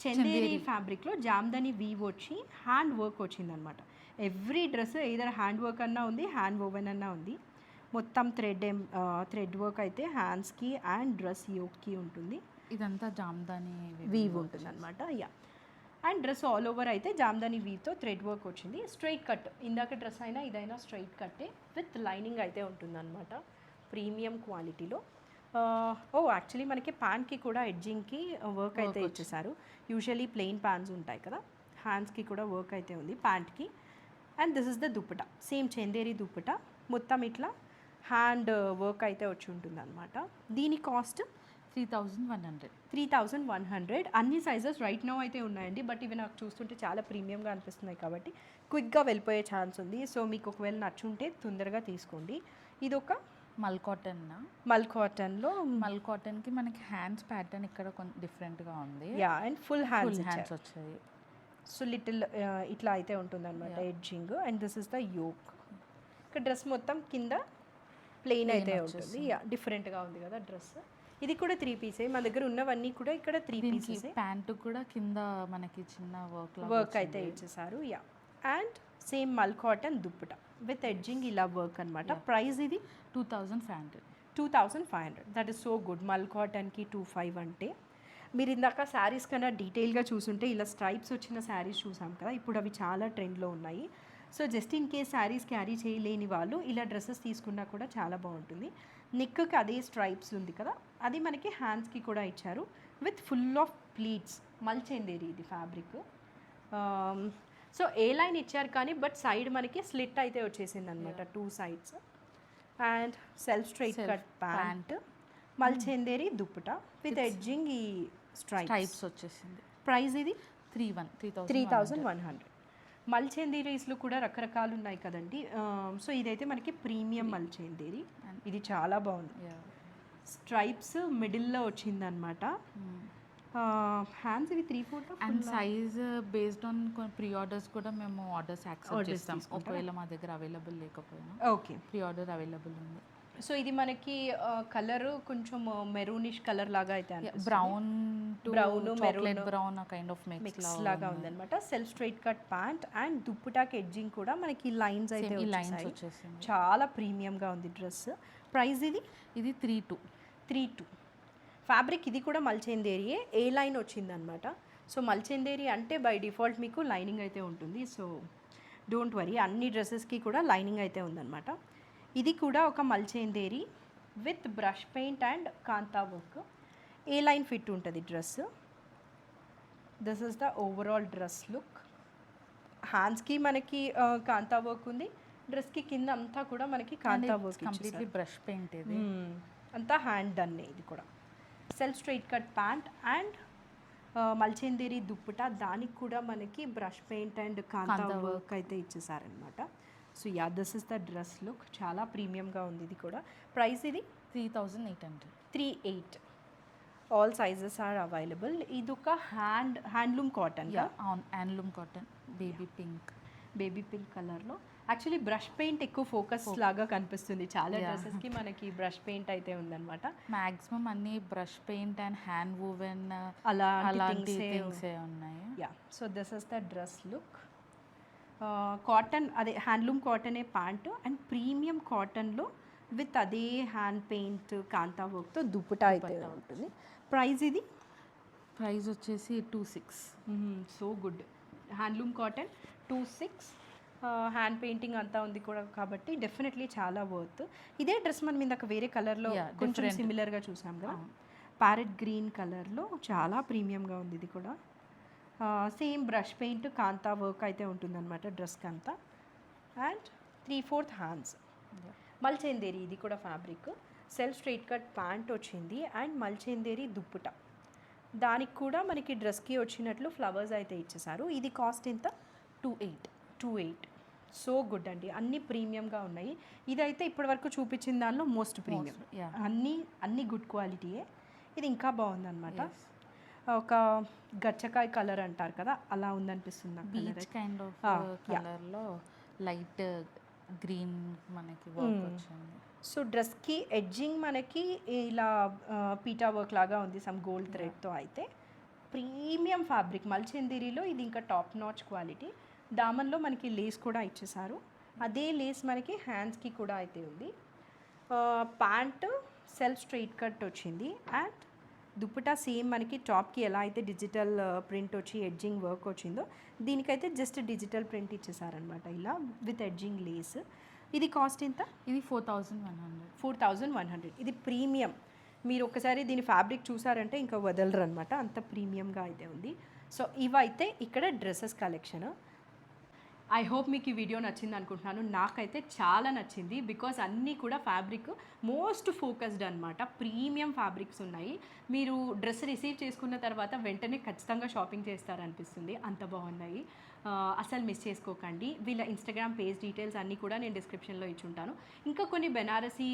చందేరి ఫ్యాబ్రిక్లో జామ్దాని వీవ్ వచ్చి హ్యాండ్ వర్క్ వచ్చిందనమాట. ఎవ్రీ డ్రెస్ ఏదైనా హ్యాండ్ వర్క్ అన్నా ఉంది, హ్యాండ్ ఓవెన్ అన్నా ఉంది. మొత్తం థ్రెడ్ వర్క్ అయితే హ్యాండ్స్కి అండ్ డ్రెస్ యోక్కి ఉంటుంది. ఇదంతా జామ్దాని వీవ్ ఉంటుంది అనమాట. Yeah. And dress all over అయితే జామ్దాని వీవ్తో థ్రెడ్ వర్క్ వచ్చింది. స్ట్రైట్ కట్, ఇందాక డ్రెస్ అయినా ఇదైనా స్ట్రైట్ కట్టే విత్ లైనింగ్ అయితే ఉంటుందన్నమాట. ప్రీమియం క్వాలిటీలో. యాక్చువల్లీ మనకి ప్యాంట్కి కూడా ఎడ్జింగ్కి వర్క్ అయితే ఇచ్చేసారు. యూజువలీ ప్లెయిన్ ప్యాంట్స్ ఉంటాయి కదా, హ్యాండ్స్కి కూడా వర్క్ అయితే ఉంది ప్యాంట్కి. And this is the dupatta, same Chanderi dupatta. మొత్తం ఇట్లా హ్యాండ్ వర్క్ అయితే వచ్చి ఉంటుంది అనమాట. దీని కాస్ట్ 3100. అన్ని సైజెస్ రైట్ నౌ అయితే ఉన్నాయండి. బట్ ఇవి నాకు చూస్తుంటే చాలా ప్రీమియంగా అనిపిస్తున్నాయి కాబట్టి క్విక్గా వెళ్ళిపోయే ఛాన్స్ ఉంది. సో మీకు ఒకవేళ నచ్చుంటే తొందరగా తీసుకోండి. ఇది ఒక మల్ కాటన్కి మనకి హ్యాండ్స్ ప్యాటర్న్ ఇక్కడ కొంచెం డిఫరెంట్గా ఉంది. యా. అండ్ ఫుల్ హ్యాండ్స్ వచ్చాయి. సో లిటిల్ ఇట్లా అయితే ఉంటుంది అనమాట edging. And this is the yoke. ఇక్కడ డ్రెస్ మొత్తం కింద ప్లెయిన్ అయితే ఉంటుంది. యా, డిఫరెంట్గా ఉంది కదా డ్రెస్. ఇది కూడా 3 పీసే. మన దగ్గర ఉన్నవన్నీ కూడా ఇక్కడ 3 పీసెస్. ప్యాంటు కూడా కింద మనకి చిన్న వర్క్ అయితే ఇచ్చేసారు. యా. అండ్ సేమ్ మల్ కాటన్ దుప్పట విత్ ఎడ్జింగ్ ఇలా వర్క్ అనమాట. ప్రైస్ ఇది 2500. That is so good. మల్ కాటన్కి 25 అంటే మీరు ఇందాక శారీస్ కన్నా డీటెయిల్గా చూసుంటే ఇలా స్ట్రైప్స్ వచ్చిన శారీస్ చూసాం కదా, ఇప్పుడు అవి చాలా ట్రెండ్లో ఉన్నాయి. So just in case saris carry చేయలేని వాళ్ళు ఇలా డ్రెస్సెస్ తీసుకున్నా కూడా చాలా బాగుంటుంది. నెక్కి అదే స్ట్రైప్స్ ఉంది కదా, అది మనకి హ్యాండ్స్కి కూడా ఇచ్చారు విత్ ఫుల్ ఆఫ్ ప్లీట్స్. మల్చేందేరి ఇది ఫ్యాబ్రిక్. సో ఏ లైన్ ఇచ్చారు కానీ బట్ సైడ్ మనకి స్లిట్ అయితే వచ్చేసింది అనమాట, 2 sides. And self straight cut pant, మల్చేందేరి dupatta with edging ఈ స్ట్రైప్స్ వచ్చేసింది. ప్రైస్ ఇది 3100. మల్చేందేరీస్లో కూడా రకరకాలు ఉన్నాయి కదండి. సో ఇదైతే మనకి ప్రీమియం మల్చేందేరి. ఇది చాలా బాగుంది. స్ట్రైప్స్ మిడిల్లో వచ్చిందనమాట. హ్యాండ్స్ ఇవి 3/4 and size based on pre orders కూడా మేము ఆర్డర్స్ యాక్సెప్ట్ చేస్తాం. ఒకవేళ మా దగ్గర అవైలబుల్ లేకపోయినా ఓకే, ప్రీ ఆర్డర్ అవైలబుల్ ఉంది. సో ఇది మనకి కలర్ కొంచెం మెరూనిష్ కలర్ లాగా అయితే brown maroon brown kind of mix లాగా ఉందన్నమాట. Self straight cut pant and దుప్పటాకి ఎడ్జింగ్ కూడా మనకి లైన్స్ అయితే వచ్చేసాయి. చాలా ప్రీమియంగా ఉంది డ్రెస్. ప్రైస్ ఇది 32. ఫ్యాబ్రిక్ ఇది కూడా మల్చేందేరియే, ఏ లైన్ వచ్చిందనమాట. సో మల్చేందేరి అంటే బై డిఫాల్ట్ మీకు లైనింగ్ అయితే ఉంటుంది. సో డోంట్ వరీ, అన్ని డ్రెస్సెస్కి కూడా లైనింగ్ అయితే ఉందన్నమాట. ఇది కూడా ఒక మల్చేందేరి with brush paint and Kanta work. A line fit ఉంటుంది dress. This is the overall dress look. హ్యాండ్స్కి మనకి కాంతా వర్క్ ఉంది, డ్రెస్కి కింద అంతా కూడా మనకి కాంతా వర్క్, కంప్లీట్లీ బ్రష్ పెయింట్ ఇది. అంతా హ్యాండ్ డన్. ఇది కూడా self straight cut pant and మల్చేందేరి dupatta, దానికి కూడా మనకి brush paint and Kanta work అయితే ఇచ్చేసారనమాట. So yeah, this is the dress look. చాలా ప్రీమియంగా ఉంది ఇది కూడా. ప్రైస్ ఇది 3800. 38. All sizes are available. ఇది ఒక హ్యాండ్లూమ్ కాటన్. అవును, హ్యాండ్లూమ్ కాటన్. బేబీ పింక్ కలర్లో. యాక్చువల్లీ బ్రష్ పెయింట్ ఎక్కువ ఫోకస్ లాగా కనిపిస్తుంది చాలా డ్రెస్సెస్కి. మనకి బ్రష్ పెయింట్ అయితే ఉందన్నమాట. మ్యాక్సిమం అన్ని brush paint and hand woven అలాంటి థింగ్సే ఉన్నాయి. Yeah, so this is the dress look. Cotton, అదే హ్యాండ్లూమ్ కాటనే ప్యాంటు అండ్ ప్రీమియం కాటన్లో విత్ అదే హ్యాండ్ పెయింట్ కాంతా వర్క్తో దుప్పటా అయితే ఉంటుంది. ప్రైస్ ఇది ప్రైస్ వచ్చేసి 26. So good. Handloom cotton 26. Hand painting అంతా ఉంది కూడా కాబట్టి డెఫినెట్లీ చాలా వర్త్. ఇదే డ్రెస్ మనం ఇందాక వేరే కలర్లో కొంచెం సిమిలర్గా చూసాం కదా, ప్యారెట్ గ్రీన్ కలర్లో. చాలా ప్రీమియంగా ఉంది ఇది కూడా. సేమ్ బ్రష్ పెయింట్ కాంతా వర్క్ అయితే ఉంటుందన్నమాట డ్రెస్కి అంతా. And 3/4 hands. మల్చేందేరి, ఇది కూడా fabric. Self straight cut pant వచ్చింది అండ్ మల్చేందేరి దుప్పట, దానికి కూడా మనకి డ్రెస్కి వచ్చినట్లు ఫ్లవర్స్ అయితే ఇచ్చేసారు. ఇది కాస్ట్ ఎంత? 28. సో గుడ్ అండి, అన్నీ ప్రీమియంగా ఉన్నాయి. ఇదైతే ఇప్పటివరకు చూపించిన దానిలో మోస్ట్ ప్రీమియం. అన్నీ గుడ్ క్వాలిటీయే. ఇది ఇంకా బాగుందన్నమాట. ఒక గచ్చకాయ కలర్ అంటారు కదా, అలా ఉందనిపిస్తుంది. బీచ్ కైండ్ ఆఫ్ కలర్లో లైట్ గ్రీన్ మనకి వర్క్ వచ్చింది. సో డ్రెస్కి ఎడ్జింగ్ మనకి ఇలా పీటా వర్క్ లాగా ఉంది, సమ్ గోల్డ్ థ్రెడ్తో. అయితే ప్రీమియం ఫ్యాబ్రిక్ మల్చేందేరిలో ఇది ఇంకా టాప్ నాచ్ క్వాలిటీ. దామన్లో మనకి లేస్ కూడా ఇచ్చేసారు. అదే లేస్ మనకి హ్యాండ్స్కి కూడా అయితే ఉంది. ప్యాంట్ సెల్ఫ్ స్ట్రైట్ కట్ వచ్చింది అండ్ దుప్పటా సేమ్ మనకి టాప్కి ఎలా అయితే డిజిటల్ ప్రింట్ వచ్చి ఎడ్జింగ్ వర్క్ వచ్చిందో, దీనికైతే జస్ట్ డిజిటల్ ప్రింట్ ఇచ్చేసారనమాట ఇలా విత్ ఎడ్జింగ్ లేస్. ఇది కాస్ట్ ఎంత? ఇది 4100. 4100. ఇది ప్రీమియం. మీరు ఒకసారి దీని ఫ్యాబ్రిక్ చూసారంటే ఇంకా వదలరు అనమాట, అంత ప్రీమియంగా అయితే ఉంది. సో ఇవైతే ఇక్కడ డ్రెస్సెస్ కలెక్షన్. ఐ హోప్ మీకు ఈ వీడియో నచ్చింది అనుకుంటున్నాను. నాకైతే చాలా నచ్చింది బికాస్ అన్నీ కూడా ఫ్యాబ్రిక్ మోస్ట్ ఫోకస్డ్ అనమాట. ప్రీమియం ఫ్యాబ్రిక్స్ ఉన్నాయి. మీరు డ్రెస్ రిసీవ్ చేసుకున్న తర్వాత వెంటనే ఖచ్చితంగా షాపింగ్ చేస్తారనిపిస్తుంది, అంత బాగున్నాయి. అసలు మిస్ చేసుకోకండి. వీళ్ళ ఇన్స్టాగ్రామ్ పేజ్ డీటెయిల్స్ అన్నీ కూడా నేను డిస్క్రిప్షన్లో ఇచ్చుంటాను. ఇంకా కొన్ని బెనారసీ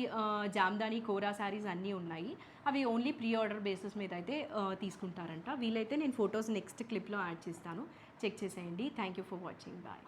జామ్దాని కోరా శారీస్ అన్నీ ఉన్నాయి. అవి ఓన్లీ ప్రీ ఆర్డర్ బేసిస్ మీద అయితే తీసుకుంటారంట. వీలైతే నేను ఫొటోస్ నెక్స్ట్ క్లిప్లో యాడ్ చేస్తాను, చెక్ చేసేయండి. Thank you for watching. Bye.